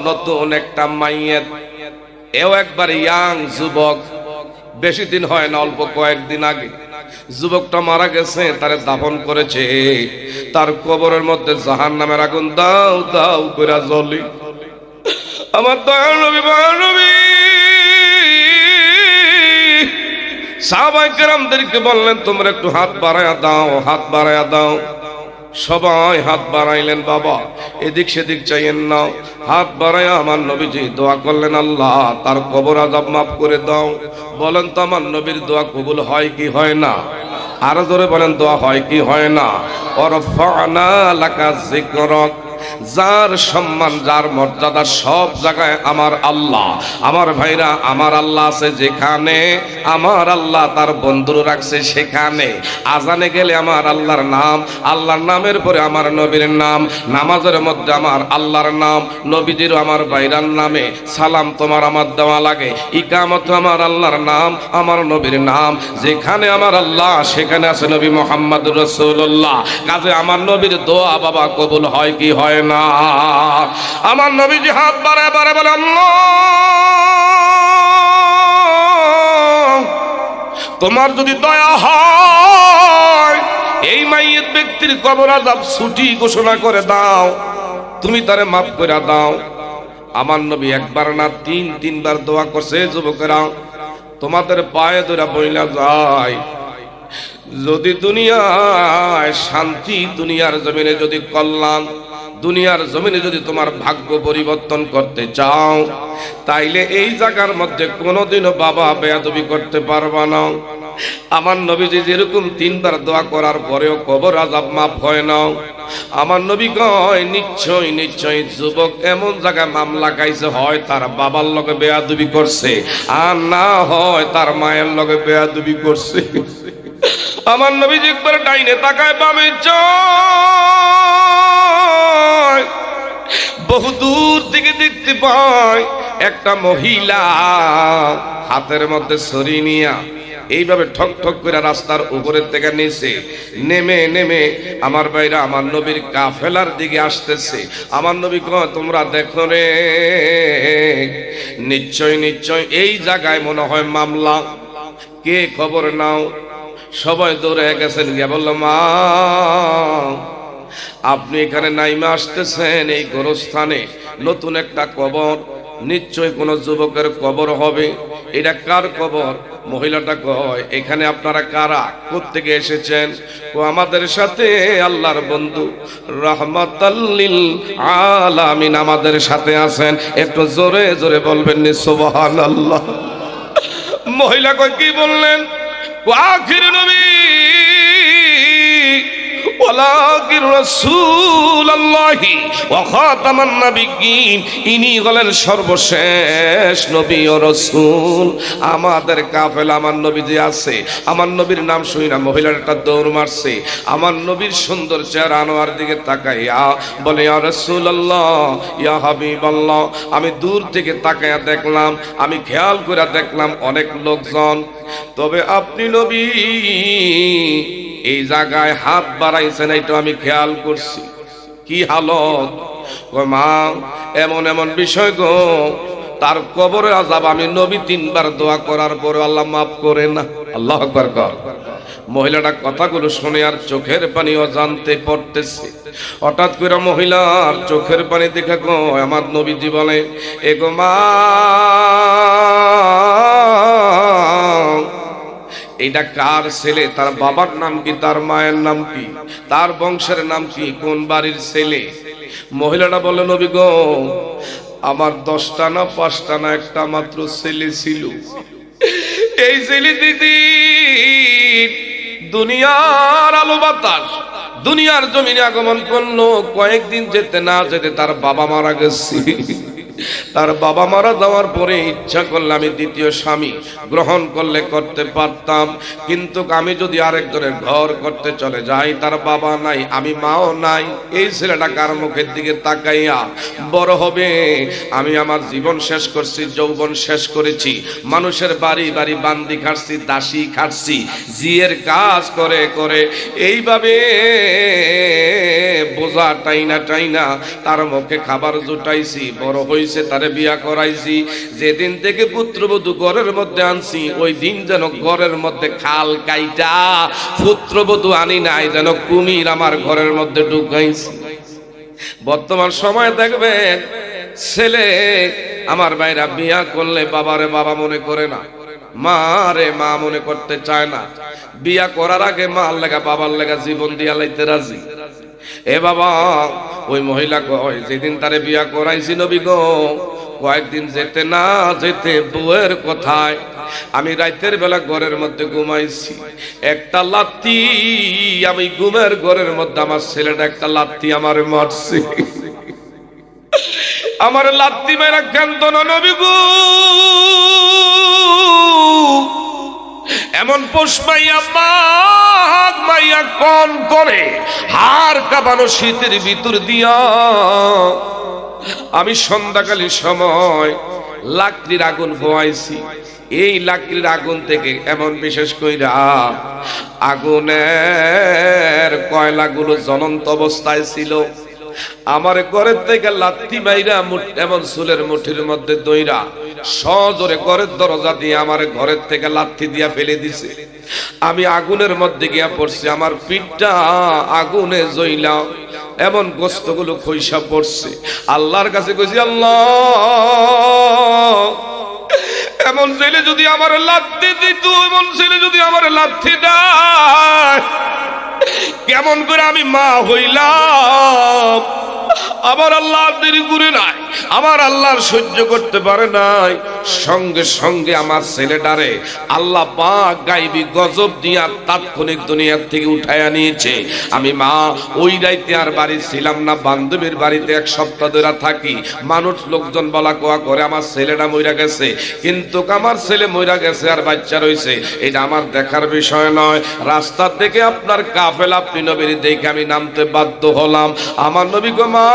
নতুন একটা মাইয়েত, এও একবার ইয়াং যুবক, বেশি দিন হয় না, অল্প কয়েকদিন আগে যুবকটা মারা গেছে, তারে দাফন করেছে। তার কবরের মধ্যে জাহান্নামের আগুন দাও দাও করে জ্বলে। আমার দয়াল নবী মায়ার নবী সাহাবায়ে কেরামদেরকে বললেন তোমরা একটু হাত বাড়ায়া দাও, হাত বাড়ায়া দাও। সবাই হাত বাড়াইলেন। বাবা এদিক সেদিক চাইয়েন না, হাত বাড়াইয়া আমার নবীজি দোয়া করলেন, আল্লাহ তার কবর আযাব মাফ করে দাও। বলেন তো আমার নবীর দোয়া কবুল হয় কি হয় না? আরো জোরে বলেন, দোয়া হয় কি হয় না? ওয়ারফা'না লাকা যিকরাক, যার সম্মান যার মর্যাদা সব জায়গায় আমার আল্লাহ। আমার ভাইরা, আমার আল্লাহ আছে যেখানে, আমার আল্লাহ তার বন্ধু রাখছে সেখানে। আজানে গেলে আমার আল্লাহর নাম, আল্লাহর নামের পরে আমার নবীর নাম, নামাজের মধ্যে আমার আল্লাহর নাম, নবীজিরও আমার ভাইরার নামে সালাম তোমার আমার দেওয়া লাগে। ইকামত আমার আল্লাহর নাম, আমার নবীর নাম। যেখানে আমার আল্লাহ সেখানে আছে নবী মুহাম্মদুর রাসূলুল্লাহ। কাজে আমার নবীর দোয়া বাবা কবুল হয় কি হয় না? আমার নবীজি হাত বাড়ায় বাড়ায় বলে, আল্লাহ তোমার যদি দয়া হয় এই মাইয়েত ব্যক্তির কবর আযাব ছুটি ঘোষণা করে দাও, তুমি তারে মাফ করে দাও। আমার নবী একবার না তিনবার দোয়া করছে। যুবকেরা তোমাদের পায়ে ধরে বইলা যায়, যদি দুনিয়ায় শান্তি, দুনিয়ার জমিনে যদি কল্যাণ, দুনিয়ার জমিনে যদি তোমার ভাগ্য পরিবর্তন করতে চাও, তাইলে এই জায়গার মধ্যে কোনোদিনও বাবা বেয়াদবি করতে পারবা না। আমার নবীজি যেরকম তিনবার দোয়া করার পরেও কবর আযাব মাফ হয় না। আমার নবী কয় নিশ্চয় নিশ্চয় যুবক এমন জায়গায় মামলা গাইছে, হয় তার বাবার লগে বেয়াদবি করছে, আর না হয় তার মায়ের লগে বেয়াদবি করছে। আমার নবীজি একবার ডাইনে তাকায় বামে যায়, বহু দূর থেকে দেখতে পায় একটা মহিলা হাতের মধ্যে ছড়ি নিয়া এইভাবে ঠক ঠক করে রাস্তার উপরের থেকে নিচে নেমে নেমে আমার ভাইরা আমার নবীর কাফেলার দিকে আসতেছে। আমার নবী কয় তোমরা দেখো রে, নিশ্চয় নিশ্চয় এই জায়গায় মনে হয় মামলা, কে খবর নাও। সবাই দৌড়ে গেছেন, গিয়ে বলল মা আপনি এখানে নাইমা আসতেছেন, এই গোরস্থানে নতুন একটা কবর, নিশ্চয় কোন যুবকের কবর হবে। এটা কার কবর? মহিলাটা কয় এখানে আপনারা কারা, কোত্থেকে এসেছেন? ও আমাদের সাথে আল্লাহর বন্ধু রাহমাতাল লিল আলামিন আমাদের সাথে আছেন। একটু জোরে জোরে বলবেন নি সুবহানাল্লাহ। মহিলা কয় কি বললেন? আখির নবী ওয়ালাকির রাসূলুল্লাহি ওয়া খাতামান নাবিয়্যিন, ইনি হলেন সর্বশেষ নবী ও রাসূল। আমাদের কাফেলা আমার নবীজি আছে। আমার নবীর নাম শুনি না মহিলার একটা দৌড় মারছে। আমার নবীর সুন্দর চেহারা আনোয়ার দিকে তাকাইয়া বলে ইয়া রাসূলুল্লাহ, ইয়া হাবিবাল্লাহ। আমি দূর থেকে তাকাইয়া দেখলাম, আমি খেয়াল করে দেখলাম অনেক লোকজন, তবে আপনি নবী এই জায়গায় হাত বাড়াইছেন, এইটা আমি খেয়াল করছি। কি হালত? মা এমন এমন বিষয় গো, তার কবরের আযাব আমি নবী তিনবার দোয়া করার পরে আল্লাহ মাফ করে না। আল্লাহু আকবার কর। মহিলাটা কথাগুলো শুনে আর চোখের পানি অজান্তে পড়তেছে। হঠাৎ করে মহিলার চোখের পানি দেখে কয়, আমার নবীজি বলে, এগো মা, এটা কার ছেলে? তার বাবার নাম কি? তার মায়ের নাম কি? তার বংশের নাম কি? কোন বাড়ির ছেলে? মহিলাটা বলে, নবী গো, আমার 10টা না 5টা না একটা মাত্র ছেলে ছিল। এই ছেলে দিদি দুনিয়ার আলো বাতাস, দুনিয়ার জমিনে আগমন করলো। কয়েকদিন যেতে না যেতে তার বাবা মারা গেছে। তার বাবা মারা যাওয়ার পরে ইচ্ছা করলে আমি দ্বিতীয় স্বামী গ্রহণ করলে করতে পারতাম, কিন্তু আমি যদি আরেকজনের ঘর করতে চলে যাই, তার বাবা নাই, আমি মাও নাই, এই ছেলেটা কার মুখের দিকে তাকাইয়া বড় হবে? আমি আমার জীবন শেষ করছি, যৌবন শেষ করেছি, মানুষের বাড়ি বাড়ি বান্দি খাটছি, দাসী খাটছি, জিয়ের কাজ করে করে এইভাবে বোঝা টাইনা টাইনা তার মুখে খাবার জুটাইছি, বড় হয়েছে, তারে বিয়া করাইছি। যেদিন থেকে পুত্রবধূ ঘরের মধ্যে আনছি, ওই দিন যেন ঘরের মধ্যে খাল কাইটা পুত্রবধূ আনি নাই, যেন কুমির আমার ঘরের মধ্যে ঢুকাইছি। বর্তমান সময় দেখবেন ছেলে আমার ভাইরা বিয়া করলে বাবারে বাবা মনে করে না, মা রে মা মনে করতে চায় না। বিয়া করার আগে মার লেগা বাবার লেগা জীবন দিয়া লাইতে রাজি। এ বাবা, ওই মহিলা কয়, যেদিন তারে বিয়া করাইছি নবী গো, কয়েকদিন যেতে না যেতে বউয়ের কথায় আমি রাতের বেলা ঘরের মধ্যে ঘুমাইছি, একটা লাত্তি, আমি ঘুমের ঘরের মধ্যে আমার ছেলেটা একটা লাত্তি আমার মারছে। আমার লাত্তি মেরা কেন না নবী গো, এমন পোষ মাইয়া বাঘ মাইয়া কন করে হাড় কাঁপানো শীতের ভিতর দিয়া আমি সন্ধ্যাকালীন সময় লাকড়ির আগুন পোয়াইছি। এই লাকড়ির আগুন থেকে এমন বিশেষ কইরা আগুনের কয়লাগুলো জ্বলন্ত অবস্থায় ছিল। আমার ঘরের থেকে লাত্তি মাইরা এমন চুলের মুঠির মধ্যে দইরা সজোরে ঘরের দরজা দিয়ে আমার ঘরের থেকে লাত্তি দিয়া ফেলে দিছে। আমি আগুনের মধ্যে গিয়া পড়ছি, আমার পিঠটা আগুনে জ্বলা, এমন গোস্তগুলো খইসা পড়ছে। আল্লাহর কাছে কইছি, আল্লাহ, এমন ছেলে যদি আমার লাত্তি দিত, এমন ছেলে যদি আমার লাত্তি দেয়, কেমন করে আমি মা হইলাম? আমার আল্লাহ দেরি করে নাই, আমার আল্লাহর সহ্য করতে পারে নাই। সঙ্গে সঙ্গে আমার ছেলেটারে আল্লাহ পাক গায়বী গজব দিয়া তাৎক্ষণিক দুনিয়ার থেকে উঠাইয়া নিয়েছে। আমি মা ওই রাইতে আর বাড়ি ছিলাম না, বান্ধবীর বাড়িতে 1 সপ্তাহ ধরে থাকি। মানুষ লোকজন বলা কোয়া করে আমার ছেলেটা মইরা গেছে, কিন্তু আমার ছেলে মইরা গেছে আর বাচ্চা রয়েছে, এটা আমার দেখার বিষয় নয়। রাস্তা থেকে আপনার কাফেলা আপনি নবীর দেখে আমি নামতে বাধ্য হলাম। আমার নবী গো মা,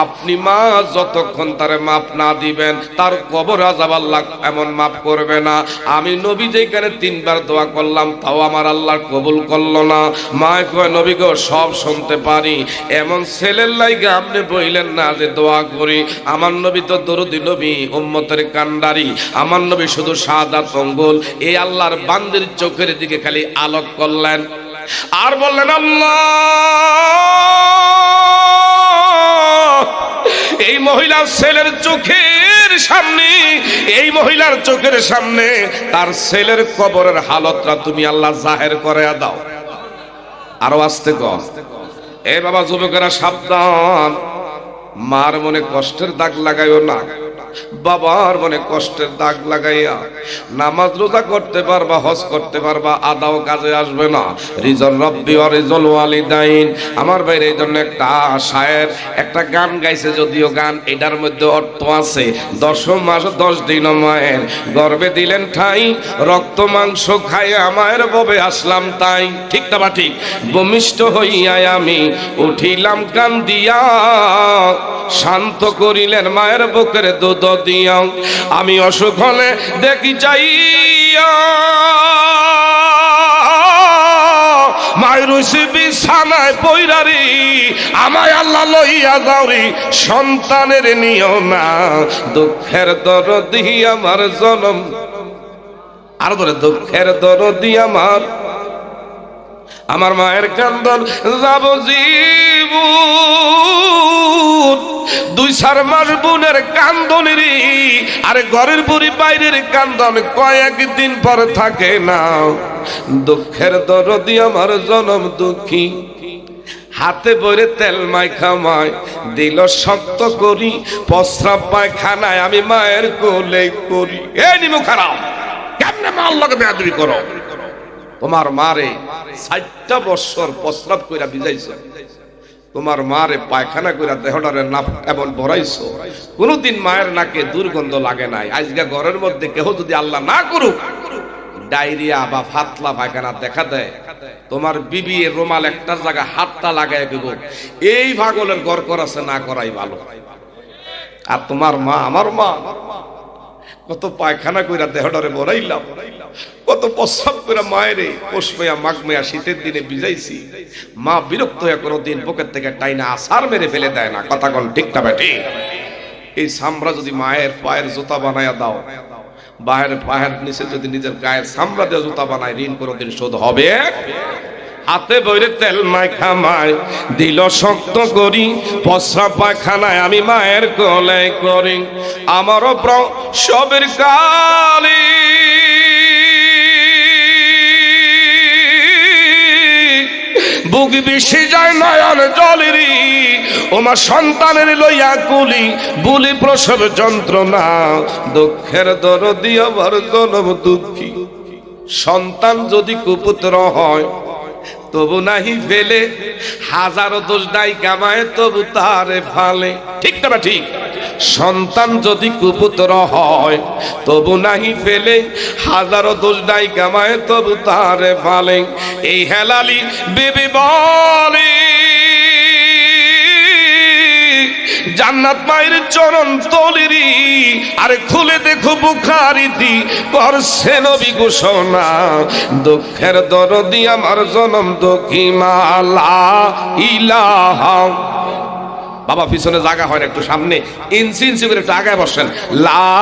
আপনি মা যতক্ষণ তারে মাপ না দিবেন, তার কবর আযাব আল্লাহ এমন মাপ করবে না। আমি নবী যেখানে 3 বার দোয়া করলাম, তাও আমার আল্লাহ কবুল করলো না। মা কয়, নবী গো সব শুনতে পারি, এমন ছেলের লাইগা আপনি বইলেন না যে দোয়া করি। আমার নবী তো দরুদি নবী, উম্মতের কান্ডারি, আমার নবী শুধু শাহাদাত অঙ্গুল এই আল্লাহর বান্দির চোখের দিকে খালি আলোক করলেন আর বললেন, আল্লাহ, এই মহিলার ছেলের চোখের সামনে, এই মহিলার চোখের সামনে তার ছেলের কবরের হালতটা তুমি আল্লাহ জাহের করে দাও। আরো আস্তে কর। এ বাবা, যুবকেরা সাবধান, মার মনে কষ্টের দাগ লাগাইও না, বাবার মনে কষ্টের দাগ লাগাইয়া নামাজ রোজা করতে পারবা, হজ করতে পারবা, আদাও কাজে আসবে না। রিজন রব্বি ওয়া রিজল ওয়ালিদাইন। আমার ভাইরে এই জন্য একটা শায়ের একটা গান গাইছে, যদিও গান এটার মধ্যে অর্থ আছে। 10 মাস 10 দিন মায়ের গর্ভে দিলেন ঠাই, রক্ত মাংস খাইয়া মায়ের ববে আসলাম তাই। ঠিক না বা ঠিক? ভূমিষ্ঠ হইয়া আমি উঠিলাম কান্দিয়া, শান্ত করিলেন মায়ের বুকের দুধ দিয়া। আমি অসুখ হলে দেখি যাইয়া মায়ের বিছানায় পইরারি, আমায় আল্লাহ লইয়া যাওরি, সন্তানের নিও না, দুঃখের দরদি আমার জনম। আরো ধরে দুঃখের দরদি আমার মায়ের কান্দন যাব জীবন, দুই চার মাস বোনের কান্দন রে, আরে ঘরের বুড়ি বাইরের কান্দন কয়েকদিন পর থাকে না। দুঃখের দরদি আমার জনম দুঃখী, হাতে বইরে তেল মাইখা মায় দিল শক্ত করি, প্রস্রাব পায়খানায় আমি মায়ের কোলে করি। এ নিমু খারাপ, কেমনে মা আল্লাহকে বেয়াদবি করো? তোমার মারে 60টা বছর প্রস্রাব কইরা ভিজাইছো, তোমার মারে পায়খানা কইরা দেহটারে নাক এমন ভরাইছো, কোনদিন মায়ের নাকে দুর্গন্ধ লাগে নাই। আজকে ঘরের মধ্যে কেহ যদি আল্লাহ না করুক ডায়রিয়া বা ফাতলা পায়খানা দেখা দেয়, তোমার বিবি এর রুমাল একটা জায়গায় হাতটা লাগায় দিব, এই পাগলের ঘর করাছে না করাই ভালো। আর তোমার মা, আমার মা কত পায়খানা কইরা দেহটারে ভরাইলাম, কত প্রস্রাব কইরা মায়েরে পোষমেয়া মাঘমেয়া শীতের দিনে ভিজাইছি। মা বিরক্ত হয়ে কোনোদিন বুকের থেকে টাইনা আসার মেরে ফেলে দেয় না। কথা কোন ঠিক না বেটি? এই সামরা যদি মায়ের পায়ের জুতা বানায়া দাও, পায়ের নিচে যদি নিজের গায়ের সামরা দিয়ে জুতা বানায়, ঋণ কোনোদিন শোধ হবে? হাতে বইরে তেল মাইখা মায় দিল শক্ত করি, প্রস্রাব পায়খানায় আমি মায়ের কোলে করি। আমারও প্রসবের কালে বুক বেশি যায় নয়ন জলেরি, ওমা সন্তানের লইয়া কুলি বুলি প্রসব যন্ত্রণা। দুঃখের দরদি আমার জনম দুঃখী, সন্তান যদি কুপুত্র হয় তবু নাহি ফেলে, হাজারো দোষ দায় কামায় তবু তারে ফালে। ঠিক না ঠিক? সন্তান যদি কুপুত্র হয় তবু নাহি ফেলে, হাজারো দোষ দায় কামায় তবু তারে ফালে। এই হেলালি বেবি বলে জান্নাত মায়ের চরণ তলিরি, আরে খুলে দেখো বুখারীতি করছে নবী ঘোষণা। দুঃখের দরদি আমার জনম দুঃখী মা লা ইলাহা। বাবা পিছনে জায়গা হয় না, একটু সামনে ইঞ্চি ইঞ্চি করে একটু আগায় বসেন। লা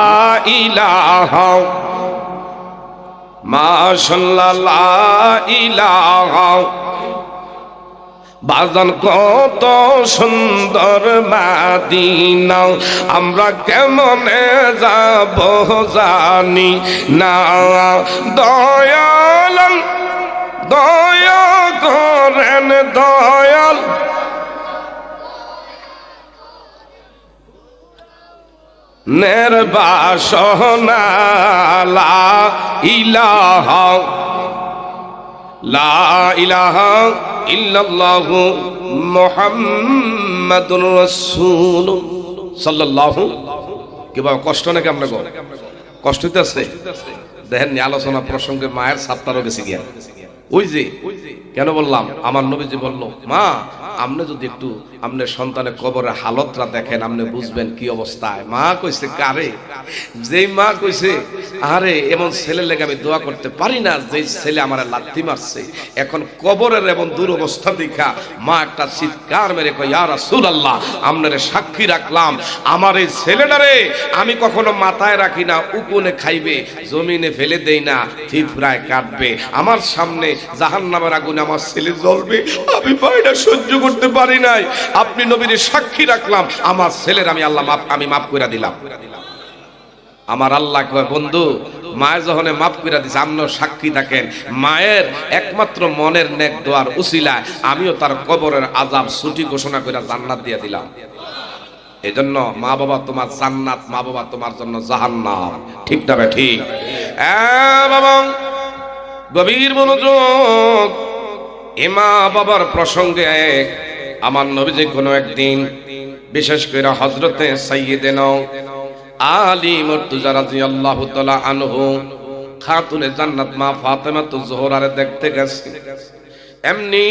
ইলাহা মাশাআল্লাহ, লা ইলাহা। বাজান কত সুন্দর মাদিনা, আমরা কেমনে যাব জানি না। দয়াল দয়া করেন দয়াল, নির্বাসনা লা ইলাহা লা ইলাহা ইল্লাল্লাহু মুহাম্মাদুর রাসূল সাল্লাল্লাহু। কি বাবা কষ্ট নাকি আপনার? কষ্ট হইতেছে? দেখেন আলোচনা প্রসঙ্গে মায়ের সাতটারও বেশি গিয়া। ওই যে কেন বললাম, আমার নবীজি বললো মা আপনি যদি একটু আপনার সন্তানের কবরের হালতটা দেখেন আপনি বুঝবেন কি অবস্থায়। মা কইছে কারে? যেই মা কইছে আরে এমন ছেলের লেগে আমি দোয়া করতে পারি না, যেই ছেলে আমার লাথি মারছে। এখন কবরের এমন দুরবস্থা দেখা মা একটা চিৎকার মেরে কয় ইয়া রাসূলুল্লাহ, আপনারে সাক্ষী রাখলাম আমার এই ছেলেটারে আমি কখনো মাথায় রাখি না, উকুনে খাইবে, জমিনে ফেলে দেই না, থিপড়ায় কাটবে, আমার সামনে জাহান্নামের আগুনে আমার ছেলে জ্বলবে, আমি পাইটা সহ্য করতে পারি নাই। আপনি নবীর সাক্ষী রাখলাম আমার ছেলের আমি মাফ করে দিলাম। আমার আল্লাহ কয় বন্ধু মায়ের যখন মাফ করে দিছে আপনিও সাক্ষী থাকেন, মায়ের একমাত্র মনের নেক দোয়ার উসিলায় আমিও তার কবরের আযাব ছুটি ঘোষণা করে জান্নাত দিয়ে দিলাম। এজন্য মা বাবা তোমার জান্নাত, মা বাবা তোমার জন্য জাহান্নাম। ঠিক না ভাই? ঠিক। বাবা গভীর মনোযোগ। এ মা বাবার প্রসঙ্গে আমার নবীজি কোনো একদিন বিশেষ করে হযরতে সাইয়্যিদানা আলী মুর্তজা রাদিয়াল্লাহু তাআলা আনহু খাতুনে জান্নাত মা ফাতেমাতুজ জোহরারে দেখতে গেছে। এমনি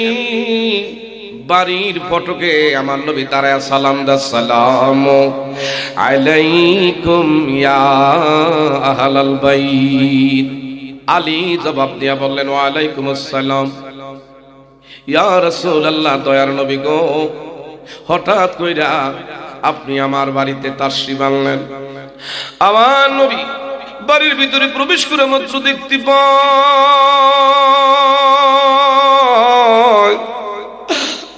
বাড়ির ফটকে আমার নবী দাঁড়ায় সালাম দা, আসসালামু আলাইকুম ইয়া আহলাল বাইত। আলী জবাব দিয়া বললেন ওয়া আলাইকুম আসসালাম। ইয়া রাসূলুল্লাহ, দয়ার নবী গো, হঠাৎ কইরা আপনি আমার বাড়িতে তাশরিফ আনলেন। আমার নবী বাড়ির ভিতরে প্রবেশ করে মাত্র দেখতে পায়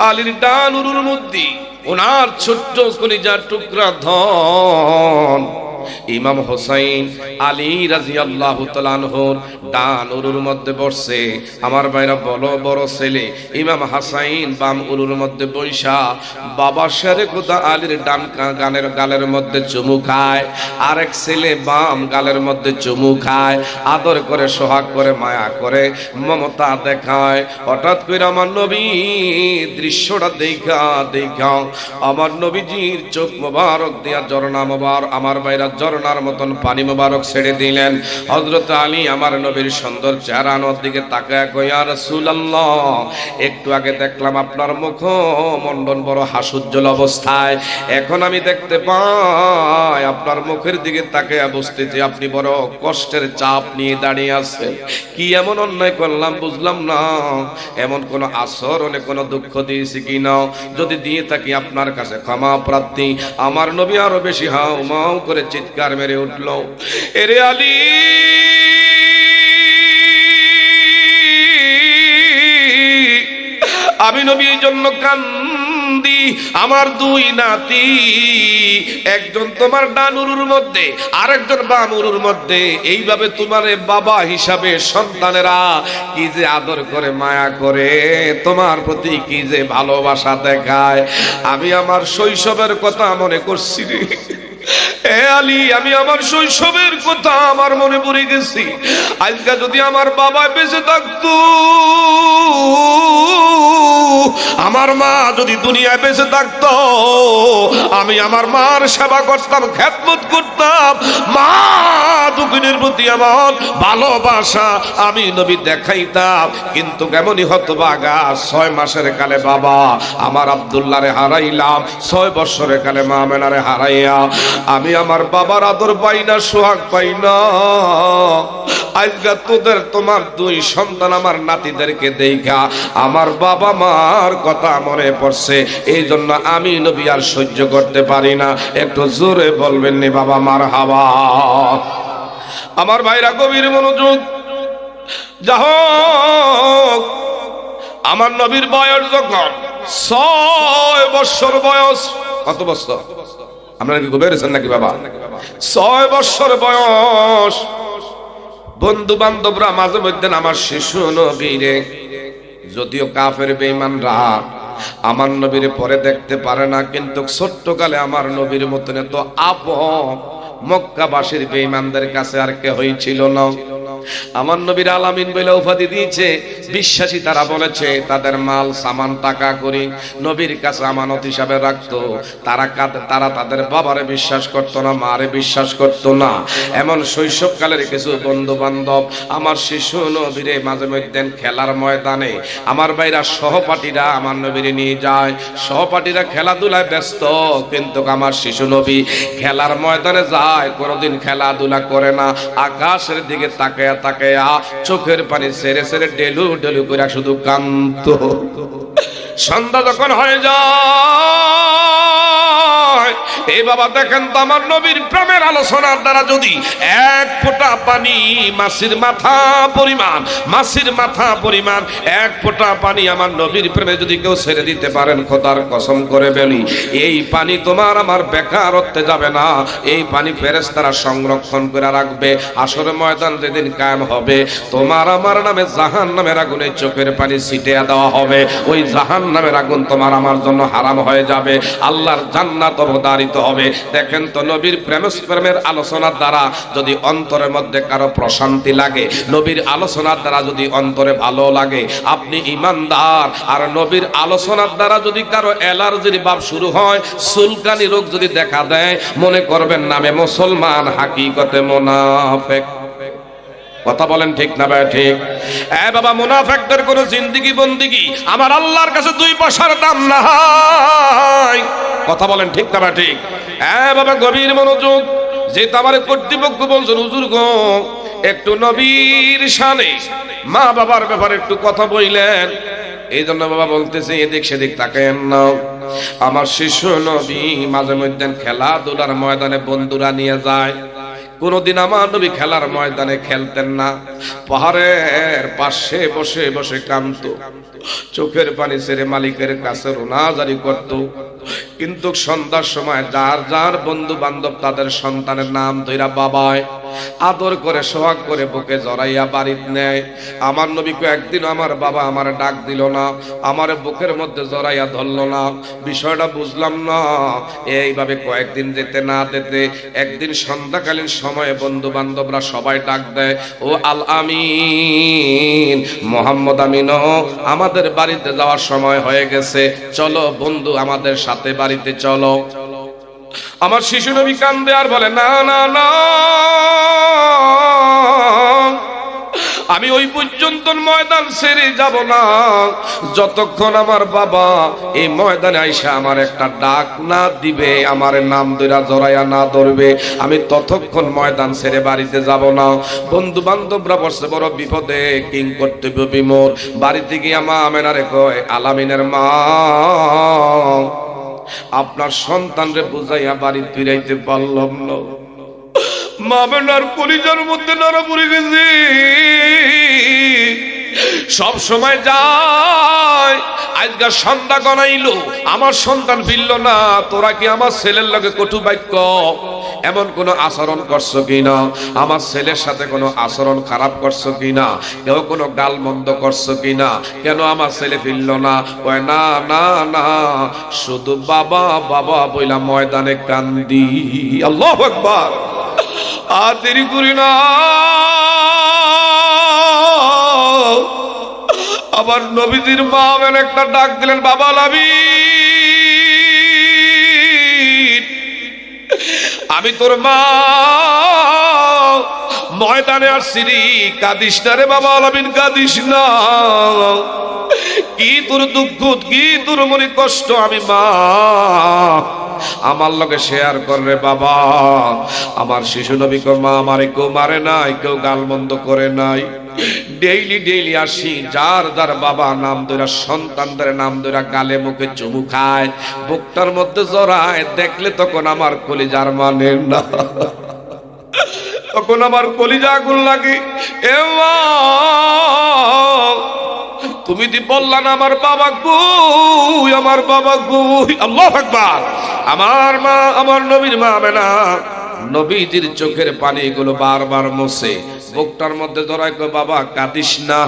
আলীর ডান উরুর মধ্যে ওনার ছোট্ট কলিজার টুকরা ধন ইমাম হোসাইন আলী রাদিয়াল্লাহু তাআলা আনহুর ডান উরুর মধ্যে বসছে। আমার ভাইরা বলো, বড় ছেলে ইমাম হাসাইন বাম উরুর মধ্যে বৈশা বাবা শেরে খোদা আলীর ডান গালের মধ্যে চুমু খায়, আরেক ছেলে বাম গালের মধ্যে চুমু খায়, আদর করে সোহাগ করে মায়া করে মমতা দেখায়। হঠাৎ করে আমার নবী দৃশ্যটা দেখা আমার নবীজির চোখ মোবারক দিয়া ঝর্ণা মোবারক, আমার ভাইরা ঝর্ণার মতন পানি মোবারক ছেড়ে দিলেন। হযরত আলী আমার নবীর সুন্দর চেহারার দিকে তাকায় কয়, ইয়া রাসূলুল্লাহ, একটু আগে দেখলাম আপনার মুখমণ্ডল বড় হাস্যোজ্জ্বল অবস্থায়, এখন আমি দেখতে পাই আপনার মুখের দিকে তাকায় বুঝতেছি আপনি বড় কষ্টের চাপ নিয়ে দাঁড়িয়ে আছেন। কি এমন অন্যায় করলাম বুঝলাম না, এমন কোন আচরণে কোনো দুঃখ দিয়েছি কিনা, যদি দিয়ে থাকি আপনার কাছে ক্ষমা প্রার্থী। আমার নবী আরো বেশি হাউ মাউ করে চিৎকার মেরে উঠল, এরে আলী, আমি নবী এই জন্য কান্দি, আমার দুই নাতি, একজন তোমার ডান উরুর মধ্যে আরেকজন বাম উরুর মধ্যে, এইভাবে তোমার বাবা হিসাবে সন্তানেরা কি যে আদর করে মায়া করে, তোমার প্রতি কি যে ভালোবাসা দেখায়। আমি আমার শৈশবের কথা মনে করছি রে এ আলী, আমি আমার শৈশবের কথা আমার মনে পড়ে গেছি। আজকে যদি আমার বাবা বেঁচে থাকতো, আমার মা যদি দুনিয়ায় বেঁচে থাকতো, আমি আমার মার সেবা করতাম, খেদমত করতাম, মা দুঃখিনের প্রতি আমার ভালোবাসা আমি নবী দেখাইতাম। কিন্তু কেমনই হতভাগা, 6 মাসের কালে বাবা আমার আব্দুল্লাহরে হারাইলাম, 6 বছরের কালে মা আমেনারে হারাইয়া আমি আমার বাবার আদর পাই না, সোহাগ পাই না। আজকে তোদের তোমার দুই সন্তান আমার নাতিদেরকে দেখা আমার বাবা মার কথা মনে পড়ছে, এই জন্য আমি নবী আর সহ্য করতে পারি না। একটু জোরে বলবেন নি বাবা মারহাবা। আমার ভাইরা গভীর মনোযোগ। যা হোক, আমার নবীর বয়স যখন 6 বছর বয়স, কত বছর আপনারা কি বেড়েছেন নাকি বাবা? 6 বছর বয়স। বন্ধু বান্ধবরা মাঝে মধ্যে আমার শিশু নবীরে, যদিও কাফের বেঈমানরা আমার নবীরে পরে দেখতে পারে না, কিন্তু ছোট্টকালে আমার নবীর মতন এত আপন মক্কাবাসীর বেঈমানদের কাছে আর কে হয়েছিল না। আমার নবীর আলামিন বলে উপাধি দিয়েছে, বিশ্বাসী তারা বলেছে তাদের মাল সামান টাকা করি নবীর কাছে আমানত হিসাবে রাখতো। তারা তাদের বাবারে বিশ্বাস করতো না, মারে বিশ্বাস করতো না। এমন শৈশবকালের কিছু বন্ধু বান্ধব আমার শিশু নবীরে মাঝে মধ্যে খেলার ময়দানে আমার ভাইরা সহপাঠীরা আমার নবীরে নিয়ে যায়, সহপাঠীরা খেলাধুলায় ব্যস্ত, কিন্তু আমার শিশু নবী খেলার ময়দানে যায়, কোনোদিন খেলাধুলা করে না, আকাশের দিকে তাকায়া তাকায়া চোখের পানি সেরে সেরে ডেলু ডেলু করে শুধু কান্ত। সন্ধ্যা যখন হয়ে যায়, এই বাবা দেখেন তো আমার নবীর প্রেমের আলোচনার দ্বারা যদি এক ফোঁটা পানি মাছির মাথা পরিমাণ এক ফোঁটা পানি আমার নবীর প্রেমে যদি কেউ ছেড়ে দিতে পারেন, খোদার কসম করে বলি, এই পানি তোমার আমার বেকারত্বে যাবে না, এই পানি ফেরেশতারা সংরক্ষণ করে রাখবে। আসরে ময়দান যেদিন কায়েম হবে, তোমার আমার নামে জাহান্নামের আগুনে চোখের পানি ছিটিয়ে দেওয়া হবে, ওই জাহান্নামের আগুন তোমার আমার জন্য হারাম হয়ে যাবে, আল্লাহর জান্নাত অবধারিত হবে। দেখেন তো নবীর প্রেমের আলোচনার দ্বারা যদি অন্তরের মধ্যে কারো প্রশান্তি লাগে, নবীর আলোচনার দ্বারা যদি অন্তরে ভালো লাগে, আপনি ঈমানদার। আর নবীর আলোচনার দ্বারা যদি কারো অ্যালার্জির ভাব শুরু হয়, চুলকানি রোগ যদি দেখা দেয়, মনে করবেন নামে মুসলমান, হাকিকতে মুনাফিক। কথা বলেন ঠিক না ভাই? ঠিক। এ বাবা, মুনাফিকদের কোন জিন্দেগি বন্দিগি আমার আল্লাহর কাছে 2 পয়সার দাম নাই। কথা বলেন ঠিক না ভাই? ঠিক। এ বাবা, গভীর মনোযোগ। যে আমার কর্তৃপক্ষ বলছেন, হুজুর গো একটু নবীর শানে মা বাবার ব্যাপারে একটু কথা বললেন, এই জন্য বাবা বলতেছে এদিক সেদিক তাকায়েন না। আমার শিশু নবী মাঝে মধ্যে খেলাধুলার ময়দানে বন্ধুরা নিয়ে যায়, কোনদিন আমার নবী খেলার ময়দানে খেলতেন না, পাহাড়ের পাশে বসে বসে কাঁদতো, চোখের পানি ছেড়ে মালিকের কাছে রোনাজারি করত। কিন্তু সন্ধ্যার সময় যার যার বন্ধু বান্ধব তাদের সন্তানের নাম ধইরা বাবায় আদর করে সোহাগ করে বুকে জড়াইয়া বাড়িতে নেয়। আমার নবীকে একদিন আমার বাবা আমার ডাক দিল না, আমার বুকের মধ্যে জড়াইয়া ধরল না। বিষয়টা বুঝলাম না। এইভাবে কয়েকদিন যেতে না যেতে একদিন সন্ধ্যাকালীন সময়ে বন্ধু বান্ধবরা সবাই ডাক দেয়, ও আল আমিন, মোহাম্মদ আমিন, আমাদের বাড়িতে যাওয়ার সময় হয়ে গেছে, চলো বন্ধু আমাদের সাথে বাড়িতে চলো। আমার শিশু নবী কান্দে আর বলে, না না না, আমি ওই পর্যন্ত ময়দান ছেড়ে যাব না যতক্ষণ আমার বাবা এই ময়দানে আইসা আমার একটা ডাক না দিবে, আমার নাম ধরে জড়াইয়া না ধরবে, আমি ততক্ষণ ময়দান ছেড়ে বাড়িতে যাব না। বন্ধু বান্ধবরা বসে বড় বিপদে, কিং কর্তব্য বিমোর। বাড়িতে গিয়ে মা আমেনারে কয়, আলামিনের মা, আপনার সন্তানরে বুঝাইয়া বাড়ি ফিরাইতে পারলাম না। মা বেনার কলিজার মধ্যে নড়া পড়ে গেছে, সব সময় যায়, আজকে সন্ধ্যা গনাইলো, আমার সন্তান ফিরল না, তোরা কি আমার ছেলের লগে কটু বাক্য এমন কোন আচরণ করছো কিনা, আমার ছেলের সাথে কোনো আচরণ খারাপ করছো কিনা, কেউ কোনো গাল মন্দ করছো কিনা, কেন আমার ছেলে ফিরল না? কয়, না না না, শুধু বাবা বাবা বইলা ময়দানে কান্দি। আল্লাহু আকবার। আর দেরি করি না, আবার নবীজির মা আমেনা একটা ডাক দিলেন, বাবা লাবিদ, আমি তোর মা ময়দানে আসছি রে, কাঁদিস না রে বাবা লাবিদ, কাঁদিস না। কি তোর দুঃখ, কি তোর মনে কষ্ট, আমি মা আমার লগে শেয়ার করবে বাবা। আমার শিশু নবী কো, মা আমারে কেউ মারে নাই, কেউ গালমন্দ করে নাই, ডেইলি ডেইলি আসি, যার যার বাবা নাম ধরে সন্তানদের নাম ধরে গালে মুখে চুমু খায়, বুকটার মধ্যে জড়ায়, দেখলে তখন আমার কলিজার মানে না, তখন আমার কলিজা আগুন লাগে। এ মা, তুমি দি বললা না আমার বাবা কই, আমার বাবা কই। আল্লাহু আকবার। আমার মা, আমার নবীর মা আমেনা নবীজির চোখের পানিগুলো বারবার মোছে, বুকটার মধ্যে ধরায়, কই, বাবা কাঁদিস না।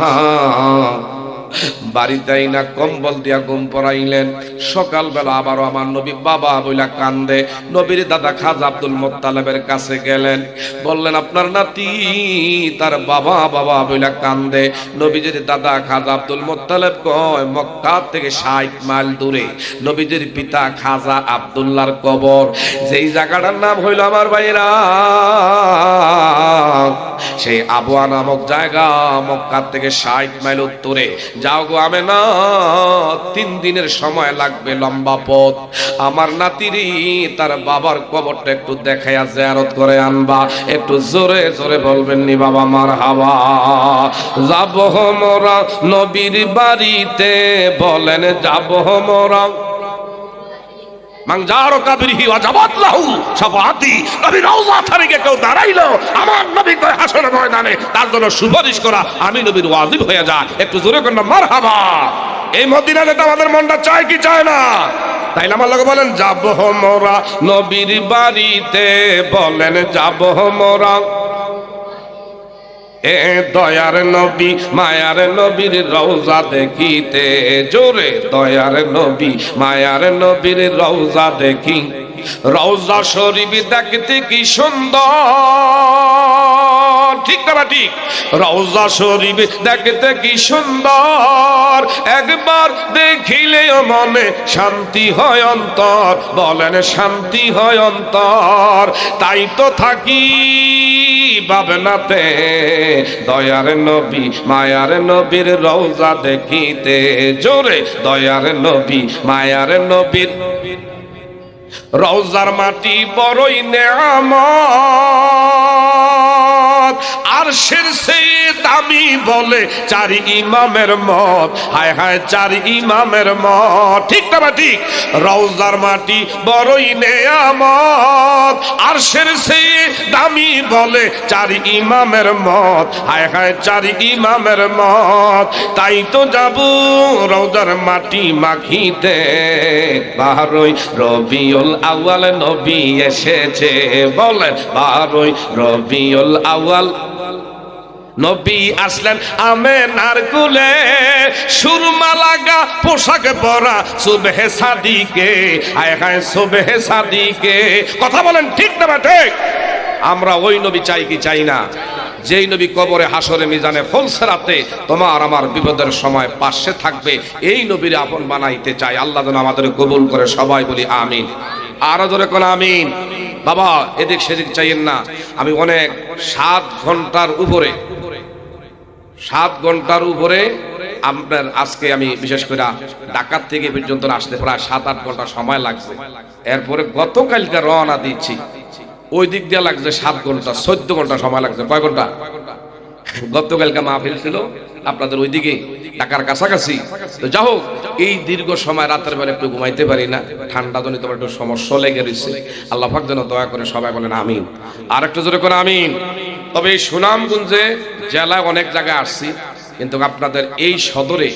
বাড়িতেই না কম্বল দিয়া ঘুম পড়াইলেন। সকালবেলা আবারও আমার নবী বাবা বইলা কান্দে। নবীর দাদা খাজা আব্দুল মুত্তালিবের কাছে গেলেন, বললেন, আপনার নাতি তার বাবা বাবা বইলা কান্দে। নবীজির দাদা খাজা আব্দুল মুত্তালিব কয়, মক্কা থেকে 60 মাইল দূরে নবীজির পিতা খাজা আব্দুল্লাহর কবর। যেই জায়গাটার নাম হইল আমার ভাইরা সেই আবওয়া নামক জায়গা, মক্কা থেকে 60 মাইল উত্তরে। যাও গো আমেনা, 3 দিনের সময় লাগবে, লম্বা পথ। আমার নাতিরি তার বাবার কবরটা একটু দেখাইয়া জিয়ারত করে আনবা। একটু জোরে জোরে বলবেন নি বাবা মারহাবা। যাবো মোরা নবীর বাড়িতে, বলেন যাবো মোরা। মাংজারো কাবিরহি ওয়াজাবাত লাহু শাফাআতি। নবী রওজা থেকে কেউ দাঁড়াইলো আমার নবী কয় হাসরের ময়দানে তার জন্য সুপারিশ করা আমি নবীর ওয়াজিব হয়ে যায়। একটু জোরে করে মারহাবা। এই মদিনা যেটা আমাদের মনটা চায় কি চায় না? তাইলে আমার লোক বলেন, যাবো মোরা নবীর বাড়িতে, বলেন যাবো মোরা। এ দয়ার নবী মায়ার নবীর রওজা দেখিতে, জোরে দয়ার নবী মায়ার নবীর রওজা দেখি। রওজা শরীফ দেখতে কি সুন্দর, ঠিক না ঠিক? রওজা শরীফ দেখতে কি সুন্দর, একবার দেখিলেও মনে শান্তি হয় অন্তর, বলেন শান্তি হয় অন্তর। তাই তো থাকি ভাবনাতে, দয়ার নবী মায়ার নবীর রওজা দেখিতে, জোরে দয়ার নবী মায়ার নবীর রওজার মাটি বড়ই নেয়ামত, আর আরশের চেয়ে দামি বলে চার ইমামের মত, হায় হায় চার ইমামের মত, ঠিক না বা ঠিক? রওজার মাটি বড়ই নেয়ামত, আরশের চেয়ে দামি বলে চার ইমামের মত, হায় হায় চার ইমামের মত। তাই তো যাব রওজার মাটি মাখিতে, 12ই রবিউল আউয়াল নবী এসেছে, বলেন 12ই রবিউল আউয়াল নবী আসলেন আমেনার কুলে, সুরমা লাগা পোশাক পরা সুবহে সাদিকে, হায় হায় সুবহে সাদিকে। কথা বলেন ঠিক না ঠিক? আমরা ওই নবী চাই কি চাই না? যেই নবী কবরে হাসরে মিজানে ফলসরাতে তোমার আমার বিপদের সময় পাশে থাকবে, এই নবীর আপন বানাইতে চাই। আল্লাহ যেন আমাদের কবুল করে, সবাই বলি আমিন। আরো জোরে কোন আমিন। বাবা এদিক সেদিক চাইয়েন না। আমি অনেক 7 ঘন্টার উপরে আপনার আজকে আমি বিশেষ করে ঢাকা থেকে পর্যন্ত আসতে প্রায় 7-8 ঘন্টা সময় লাগছে। এরপরে গতকালকে রওনা দিচ্ছি, ওই দিক দিয়ে লাগছে 7 ঘন্টা, 14 ঘন্টা সময় লাগছে। কয় ঘন্টা? গতকালকে মাহফিল ছিল আপনাদের ওইদিকে ঢাকার কাছাকাছি। তো যা হোক, এই দীর্ঘ সময় রাতের বেলা একটু ঘুমাইতে পারি না, ঠান্ডা জনিত একটু সমস্যা লেগে রয়েছে। আল্লাহ পাক যেন দয়া করে, সবাই বলেন আমিন। আর একটু জোরে করে আমিন। তবে এই সুনামগঞ্জে জেলায় অনেক জায়গায় আসছি, কিন্তু আপনাদের এই সদরে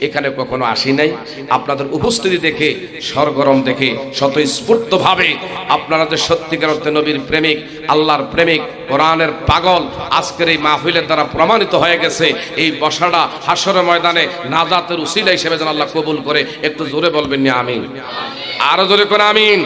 এখানে কখনো আসি নাই। আপনাদের উপস্থিতি দেখে, সরগরম দেখে, স্বতঃস্ফূর্ত ভাবে আপনারা যে সত্যিকার অর্থে নবীর প্রেমিক, আল্লাহর প্রেমিক, কোরআনের পাগল, আজকের এই মাহফিলের দ্বারা প্রমাণিত হয়ে গেছে। এই বসাটা হাসরের ময়দানে নাজাতের উসিলা হিসেবে যেন আল্লাহ কবুল করে। একটু জোরে বলবেন না আমিন? আরো জোরে করে আমিন।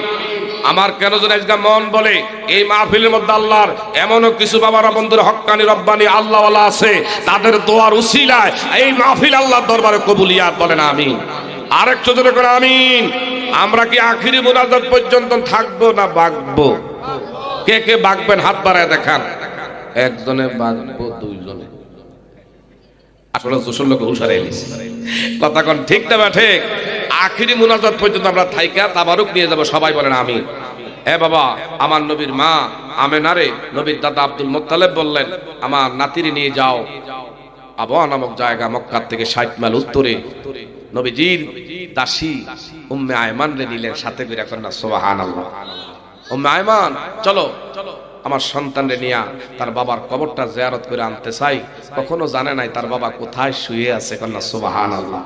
আমার কেন যেন আজকে মন বলে এই মাহফিলের মধ্যে আল্লাহর এমনও কিছু বাবারা বন্ধুরা হক্কানি রব্বানি আল্লাহওয়ালা আছে, তাদের দোয়ার উসিলায় এই মাহফিল আল্লাহর দরবারে কবুলিয়াত, বলেন আমিন। আরেকটু জোরে করে আমিন। আমরা কি আখিরি মুনাজাত পর্যন্ত থাকবো না বাগবো? কে কে বাগবেন হাত বাড়ায় দেখান। একজনে বাগবো, দুইজনে, আসলে 200 লোক হুশারে এলিছে। কথা কোন ঠিক না ঠিক? আখিরি মুনাজাত পর্যন্ত আমরা থাইকা তাবারুক নিয়ে যাব, সবাই বলেন আমিন। এ বাবা, আমার নবীর মা আমেনারে নবীর দাদা আব্দুল মুত্তালিব বললেন, আমার নাতিরে নিয়ে যাও আবওয়া নামক জায়গা, মক্কা থেকে 60 মাইল উত্তরে। নবীজির দাসী উম্মে আয়মান রে নিলেন সাথে করে, কন্যা সুবহানাল্লাহ। উম্মে আয়মান, চলো আমার সন্তানরে নিয়া তার বাবার কবরটা জিয়ারত করে আনতে চাই। কখনো জানে নাই তার বাবা কোথায় শুয়ে আছে, কন্যা সুবহানাল্লাহ।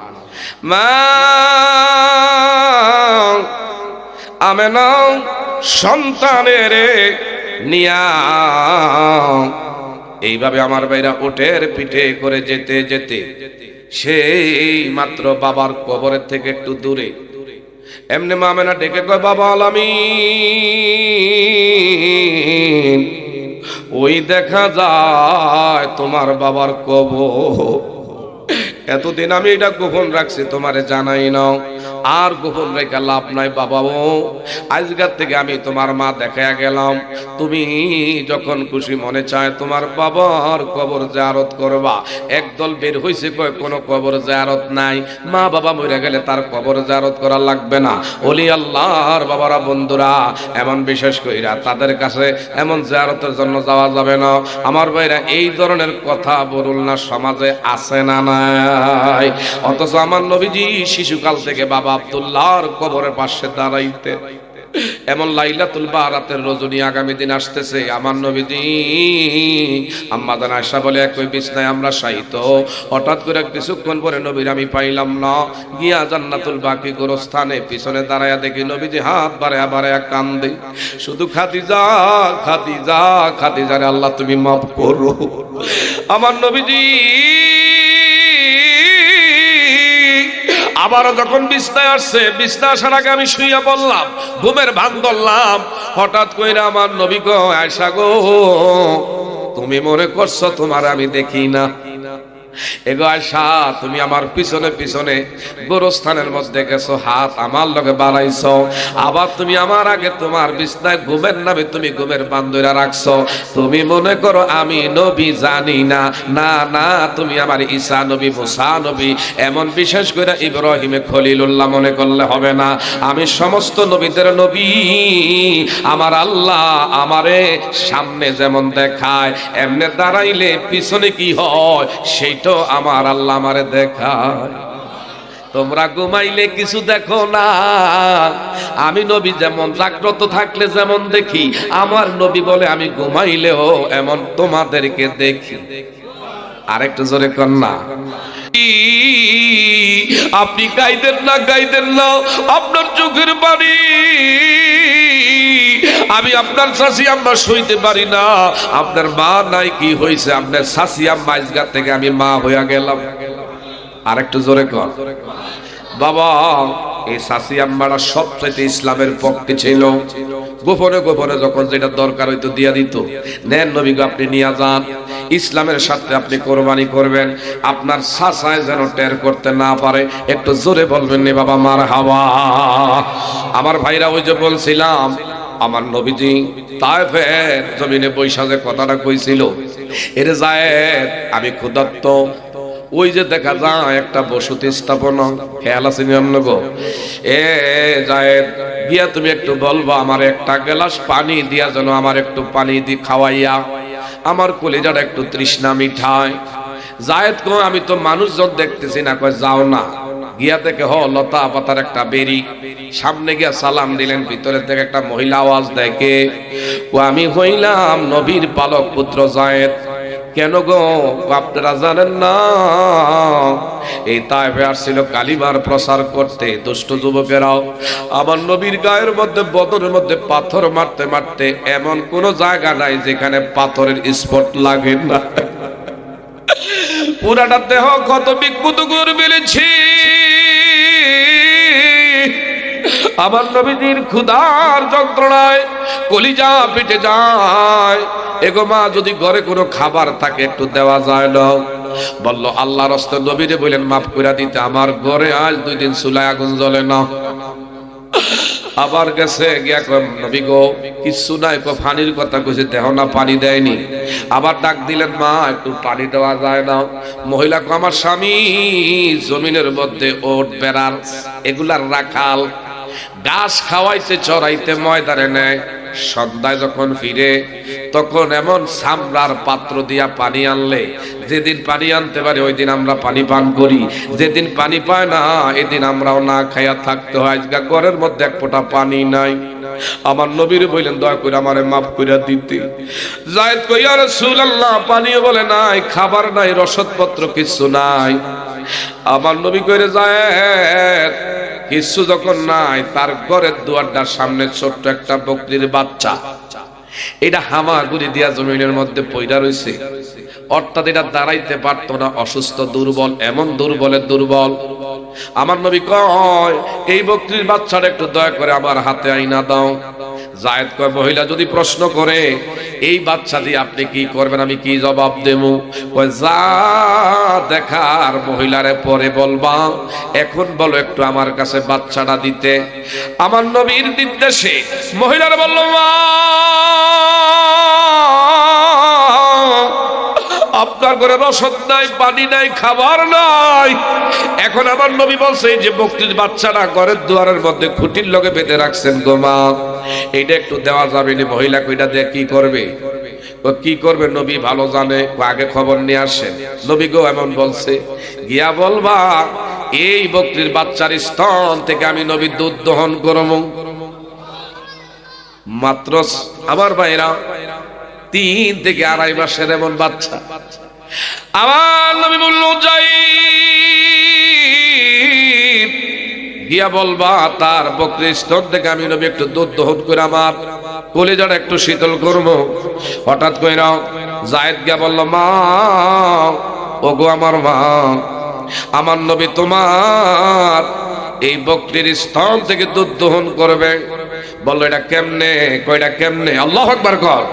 মা আমেনা সন্তানের নিয়া এইভাবে আমার ভাইরা ওটের পিঠে করে যেতে যেতে সেই মাত্র বাবার কবরের থেকে একটু দূরে এমনি মা আমেনা ডেকে কয়, বাবা আলামিন, ওই দেখা যায় তোমার বাবার কবর। এতদিন আমি এটা গোপন রাখছি, তোমারে জানাই না, আর গোপন রেখে লাভ নাই বাবা। আজকের থেকে আমি তোমার মা দেখা গেলাম, তুমি যখন খুশি মনে চায় তোমার বাবার কবর জিয়ারত করবা। একদল বের হইছে, কয় কোনো কবর জিয়ারত নাই, মা বাবা মরে গেলে তার কবর জিয়ারত করা লাগবে না। ওলি আল্লাহর বাবারা বন্ধুরা, এমন বিশেষ কইরা তাদের কাছে এমন জিয়ারতের জন্য যাওয়া যাবে না। আমার ভাইরা, এই ধরনের কথা বলুন না, সমাজে আছে না নাই? অথচ আমার নবীজি শিশুকাল থেকে বাবা আব্দুল্লাহর কবরের পাশে দাঁড়াইতে। এমন লাইলাতুল বারাতের রজনী আগামী দিন আসতেছে, আমার নবীজি আম্মা জান আয়েশা বলে, একই বিছনায় আমরা শায়িত, হঠাৎ করে কিছুক্ষণ পরে নবীর আমি পাইলাম না। গিয়া জান্নাতুল বাকি গোরস্থানে পিছনে দাঁড়ায়া দেখি নবীজি হাত বাড়ায়া বাড়ায়া কান্দে, শুধু খাদিজা খাদিজা খাদিজা রে আল্লাহ তুমি মাফ করো। আমার নবীজি আবারও যখন বিছনায় আসছে, বিছনা আসার আগে আমি শুইয়া বললাম, ঘুমের ভান ধরলাম। হঠাৎ কইরা আমার নবী গো, আয়েশা গো, তুমি মনে করছো তোমার আমি দেখি না? এগো আয়সা তুমি আমার পিছনে পিছনে গোরস্থানের মধ্যে গেছো, হাত আমার লগে বাড়াইছো, আবার তুমি আমার আগে তোমার বিছনায় ঘুমের নামে তুমি ঘুমের বান্ধরা রাখছো। তুমি মনে করো আমি নবী জানি না, না না, তুমি আমার ঈসা নবী, মুসা নবী, এমন বিশেষ করে ইব্রাহিমে খলিলুল্লাহ মনে করলে হবে না। আমি সমস্ত নবীদের নবী। আমার আল্লাহ আমারে সামনে যেমন দেখায়, এমনে দাঁড়াইলে পিছনে কি হয় সেইটাও আমার আল্লাহ আমারে দেখায়। তোমরা ঘুমাইলে কিছু দেখো না, আমি নবী যেমন জাগ্রত থাকলে যেমন দেখি, আমার নবী বলে আমি ঘুমাইলেও এমন তোমাদেরকে দেখি। আরেকটু জোরে কর না। আপনি গাইদেন না, গাইদেন না, আপনার চোখের পানি আমি আপনার শাশি আম্মা সইতে পারি না। আপনার মা নাই কি হয়েছে, আপনার শাশি আম্মা ইসগার থেকে আমি মা হইয়া গেলাম। আরেকটু জোরে কর বাবা। এই শাশি আম্মারা সবচাইতে ইসলামের পক্ষে ছিল। গোপনে গোপনে যখন যেটা দরকার হইতো দিয়া দিত। নেন নবী গো, আপনি নিয়ে যান, ইসলামের সাথে আপনি কোরবানি করবেন, আপনার শাশায় যেন টের করতে না পারে। একটু জোরে বলবেন নি বাবা মারহাবা। আমার ভাইরা, ওই যে বলছিলাম আমার নবীজি তায়েফের জমিনে বৈশা যে কথাটা কইছিল, এর জায়েদ আমি ক্ষুধার্ত, ওই যে দেখা যায় একটা বসতি স্থাপনা, খেয়াল আছে নিয়মনগো, এ জায়েদ গিয়া তুমি একটু বলবো আমার একটা গ্লাস পানি দিয়া যেন আমার একটু পানি দি খাওয়াইয়া আমার কলিজাটা একটু তৃষ্ণা মিঠায়। জায়েদ কো আমি তো মানুষজন দেখতেছি না। কয় যাও না, গিয়া দেখে লতা পাতার একটা বেরি, সামনে গিয়া সালাম দিলেন, ভিতরে থেকে একটা মহিলা আওয়াজ দেখে, ও আমি হইলাম নবীর পালক পুত্র জায়েদ। কেন গো আপনারা জানেন না, এই তায়েফে আসছিল কালিমার প্রচার করতে দুষ্ট যুবকেরাও। আমার নবীর গায়ের মধ্যে বদরের মধ্যে পাথর মারতে মারতে এমন কোন জায়গা নাই যেখানে পাথরের স্পট লাগে না। পুরাটা দেহ কত বিক্ষুব্ধ করে ফেলেছি। আমার নবীজির ক্ষুধার যন্ত্রণায় কলিজা পিটে যায়। এগো মা, যদি ঘরে কোনো খাবার থাকে একটু দেওয়া যায় না। বলল আল্লাহর রাস্তায় নবীরে বললেন মাফ করে দিতে, আমার ঘরে আজ 2 দিন চুলায় আগুন জ্বলে না। আবার গেছে গিয়া কয় নবী গো কিছু নাই, পানির কথা কইছে, দেহ না পানি দেয়নি। আবার ডাক দিলেন মা একটু পানি দেওয়া যায় না। মহিলা কো আমার স্বামী জমিনের মধ্যে ওট বেড়ার এগুলার রাখাল, ঘাস খাওয়াইতে চড়াইতে ময়দানে নেয়। সন্ধ্যায় যখন ফিরে তখন এমন সামরার পাত্র দিয়া পানি আনলে, যেদিন পানি আনতে পারে ওই দিন আমরা পানি পান করি, যেদিন পানি পায় না এদিন আমরাও না খাইয়া থাকতে হয়। ঘরের মধ্যে এক ফোঁটা পানি নাই। আমার নবীর বললেন দয়া করে আমারে মাফ কইরা দিতে। যায়েদ কই ইয়া রাসূলুল্লাহ, পানিও বলে নাই, খাবার নাই, রসদপত্র কিছু নাই। আমার নবী কইরে যায়েদ কিছু যখন নাই, তার ঘরের দুয়ারটার সামনে ছোট্ট একটা বকরির বাচ্চা, এটা হামাগুড়ি দিয়া জমিনের মধ্যে পইড়া রইছে। অর্থাৎ এটা দাঁড়াইতে পারতো না, অসুস্থ দুর্বল, এমন দুর্বলের দুর্বল। আমার নবী কয় এই বকরির বাচ্চাটা একটু দয়া করে আমার হাতে আইনা দাও। জায়েদ কয় মহিলা যদি প্রশ্ন করে এই বাচ্চা দিয়ে আপনি কি করবেন, আমি কি জবাব দেব? কয় যা দেখার মহিলারে পরে বলবা, এখন বলো একটু আমার কাছে বাচ্চাটা দিতে। আমার নবীর নির্দেশে মহিলারে বলল মা আপনার ঘরে রসদ নাই, পানি নাই, খাবার নাই। এখন আমার নবী বলছে যে বকরির বাচ্চাটা ঘরের দুয়ারের মধ্যে খুঁটির লগে বেঁধে রাখছেন গো মা, এইটা একটু দেওয়া যাবে না। মহিলা কইটা দিয়ে কি করবে? ও কি করবে নবী ভালো জানে, আগে খবর নিয়ে আসেন। নবী গো এমন বলছে, গিয়া বলবা এই বকরির বাচ্চার স্তন থেকে আমি নবী দুধ দহন করব। মাত্র আমার ভাইরা 3 থেকে 2.5 মাসের এমন বাচ্চা। আমার নবী বলল যাই গিয়া বলবা তার বকরির স্তন থেকে আমি নবী একটু দুধ দহন করে আমার কলিজাটা একটু শীতল করবো। হঠাৎ কইরা জায়েদ গিয়া বলল মা, ওগো আমার মা, আমার নবী তোমার এই বকরির স্তন থেকে দুধ দহন করবে। বললো এটা কেমনে? কয়টা কেমনে? আল্লাহু আকবার কর।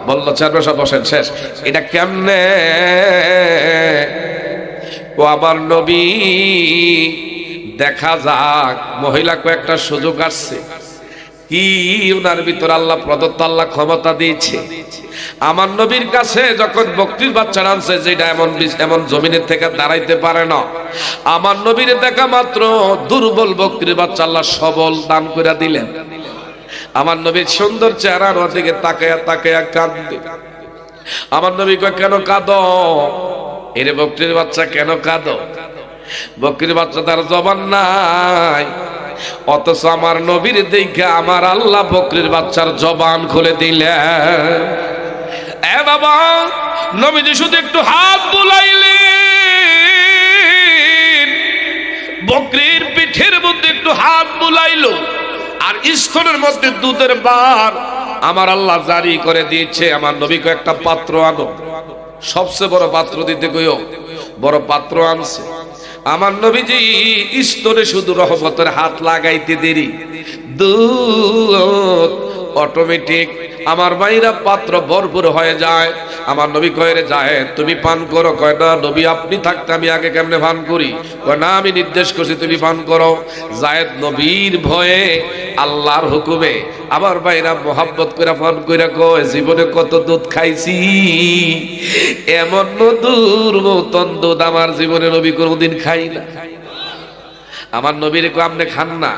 বললো চার বসা বসেন শেষ, এটা কেমনে? ও আমার নবী, দেখা যাক মহিলা কয়েকটা সুযোগ আসছে কি ওনার ভিতর আল্লাহ প্রদত্ত, আল্লাহ ক্ষমতা দিয়েছে। আমার নবীর কাছে যখন বকরির বাচ্চা আনছে যেটা এমন জমিনের থেকে দাঁড়াইতে পারে না, আমার নবীর দেখা মাত্র দুর্বল বকরির বাচ্চা আল্লাহ সবল দান করে দিলেন। আমার নবীর সুন্দর চেহারার দিকে তাকায়া তাকায়া কাঁদবে। আমার নবী কয়, কেন কাঁদো? এরে বকরির বাচ্চা কেন কাঁদো? বকরির বাচ্চা তার জবান নাই, অথচ আমার নবীর দেখে আমার আল্লাহ বকরির বাচ্চার জবান খুলে দিলেন। এ বাবা, নবীজি শুধু একটু হাত বুলাইলেন, বকরির পিঠের মধ্যে একটু হাত বুলাইলো, আর স্তনের মধ্যে দুধের বার আমার আল্লাহ জারি করে দিয়েছে। আমার নবীকে একটা পাত্র আনো, সবচেয়ে বড় পাত্র দিতে কইও, বড় পাত্র আনছে। আমার নবীজি স্তরে শুধু রহমতের হাত লাগাইতে দেরি, দুধ অটোমেটিক আমার ভাইরা পাত্র ভরপুর হয়ে যায়। আমার নবী কয়, রে যায় তুমি পান করো। কয় না নবী, আপনি থাকতে আমি আগে কেমনে পান করি? কয় না, আমি নির্দেশ করছি তুমি পান করো। জায়েদ নবীর ভয়ে আল্লাহর হুকুমে আমার ভাইরা মোহাব্বত করে পান করে কয়, জীবনে কত দুধ খাইছি, এমন মধুর মতন দুধ আমার জীবনে নবী কোনোদিন খাই না। আমার নবীর কয়, আপনি খান না?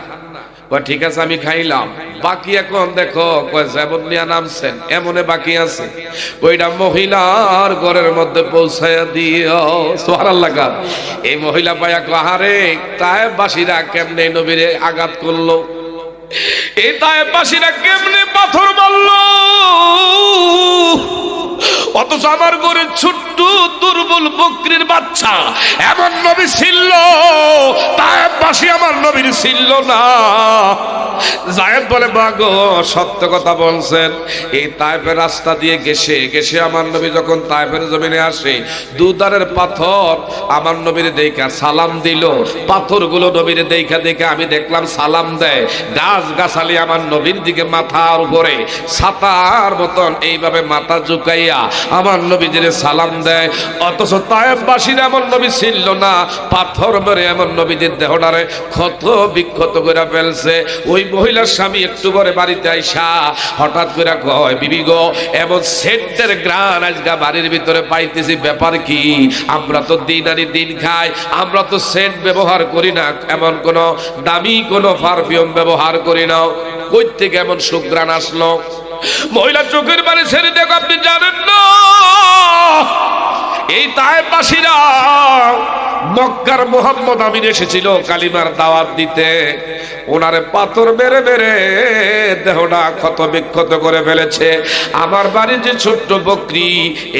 কয় ঠিক আছে আমি খাইলাম, বাকি এখন দেখো। কয় যেমন নিয়ে নামছেন এমনে বাকি আছে, ওইটা মহিলার ঘরের মধ্যে পৌঁছায়া দিও। সুবহানাল্লাহ। এই মহিলা পায়া কয়, আরে তায়েফবাসীরা কেমনে নবীরে আঘাত করলো, এই তায়েফবাসীরা কেমনে পাথর মারলো, অথচ আমার ঘরে ছোট্ট দুর্বল বকরির বাচ্চা এমন নবী ছিল, তায়েফবাসী আমার নবীর ছিল না। জায়েদ বলে, বাগো সত্য কথা বলছেন। এই তায়েফের রাস্তা দিয়ে গেছে গেছে আমার নবী যখন তায়েফের জমিনে আসে, দুধারের পাথর আমার নবীর দেখা সালাম দিল। পাথরগুলো নবীর দেখা দেখে আমি দেখলাম সালাম দেয়। গাছ গাছালি আমার নবীর দিকে মাথার উপরে ছাতার মতন এইভাবে মাথা ঝুঁকাইয়া আমার নবীদের সালাম দেয়। অথচ তায়েফবাসীরা এমন নবী ছিল না, পাথর মেরে এমন নবীদের দেহটারে ক্ষত বিক্ষত করে ফেলছে। ওই মহিলার স্বামী একটু পরে বাড়িতে আইসা হঠাৎ করে কয়, বিবি গো, এমন সেন্টের গ্রান আজকা বাড়ির ভিতরে পাইতেছি, ব্যাপার কি? আমরা তো দিন আনি দিন খাই, আমরা তো সেন্ট ব্যবহার করি না, এমন কোন দামি কোন পারফিউম ব্যবহার করি না, কই থেকে এমন সুগ্রান আসলো? মহিলা চোখের পানি ছেড়ে দেখো, আপনি জানেন না এই তায়েফবাসীরা মক্কার মুহাম্মদ আমিন এসেছিল কালিমার দাওয়াত দিতে, ওনারে পাথর মেরে মেরে দেহটা ক্ষত বিক্ষত করে ফেলেছে। আমার বাড়ির যে ছোট্ট বকরি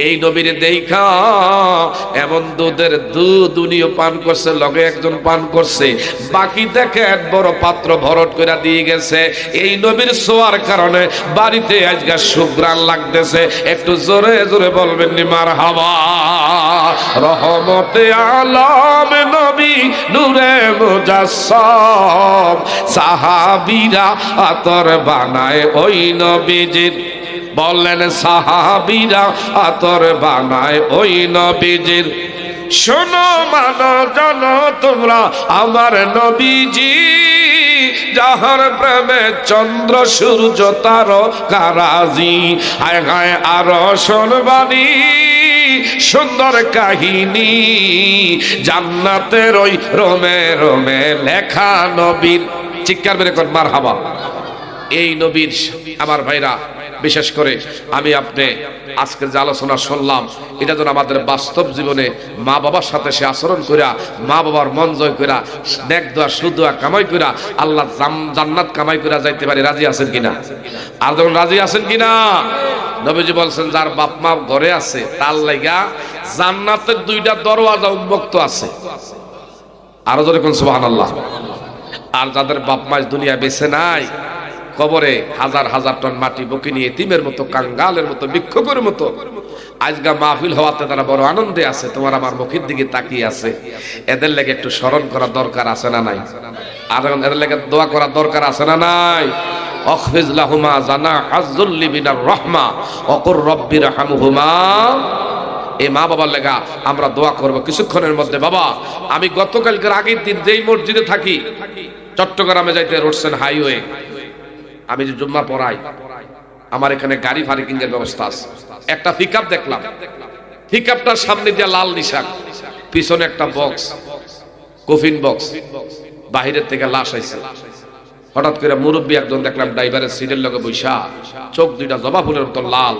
এই নবীর দেখা এমন দুধের দুধ উনিও পান করছে, লগে একজন পান করছে, বাকি দেখে এক বড় পাত্র ভরট করে দিয়ে গেছে। এই নবীর ছোঁয়ার কারণে বাড়িতে আজকে সুগ্রাণ লাগতেছে। একটু জোরে জোরে বলবেন নি মারহাবা। রহমতে আলম নবী নূরে মুজাসসাম, সাহাবীরা আতর বানায় ওই নবীজির। বললেন সাহাবীরা আতর বানায় ওই নবীজির। শোনো মানো জানো তোমরা আমার নবীজি, যাহার প্রেমে চন্দ্র সূর্য তারকারাজি। হায় হায় আরো শোনবানি সুন্দর কাহিনী, জান্নাতের ওই রোমে রোমে লেখা নবীর। চিৎকার বের কর মারহাবা। এই নবীর আমার ভাইরা, বিশেষ করে আমি আপনি আজকের যে আলোচনা শুনলাম, এটা যেন আমাদের বাস্তব জীবনে মা বাবার সাথে সে আচরণ কইরা, মা বাবার মন জয় কইরা, নেক দোয়া সুদোয়া কামাই কইরা আল্লাহ জান্নাত কামাই কইরা যাইতে পারি। রাজি আছেন কিনা? আর যখন রাজি আছেন কিনা? নবীজি বলছেন, যার বাপ মা ঘরে আছে তার লাগা জান্নাতের দুইটা দরওয়াজা উন্মুক্ত আছে। আরো জোরে কোন সুবহানাল্লাহ। আর যাদের বাপ মা দুনিয়া বেঁচে নাই, কবরে হাজার হাজার টন মাটি বকি নিয়ে এতিমের মতো, কাঙ্গালের মতো, ভিক্ষুকের মতো আজগা মাহফিল হওয়াতে তারা বড় আনন্দে আছে, তোমার আমার মুখের দিকে তাকিয়ে আছে। এদের লেগে একটু স্মরণ করা দরকার আছে না নাই? আর এদের লেগে দোয়া করা দরকার আছে না নাই? অখফিজ লাহুমা জানা হাজ্জুল্লি মিনার রাহমা ওয়া কুর রব্বিরহামহুমা। এই মা বাবার লেগা আমরা দোয়া করব কিছুক্ষণের মধ্যে। বাবা, আমি গতকালকের আগের দিন যেই মসজিদে থাকি, চট্টগ্রামে যাইতে রোডসেন হাইওয়ে, আমি যে জুম্মা পড়াই, আমার এখানে গাড়ি পার্কিং এর ব্যবস্থা আছে। একটা পিকআপ দেখলাম, পিকআপটার সামনে দিয়ে লাল নিশান, পিছনে একটা বক্স, কফিন বক্স, বাহিরের থেকে লাশ আইছে। হঠাৎ করে মুরব্বী একজন দেখলাম ড্রাইভারের সিটের লগে বৈশা, চোখ দুইটা জবা ফুলের মতো লাল।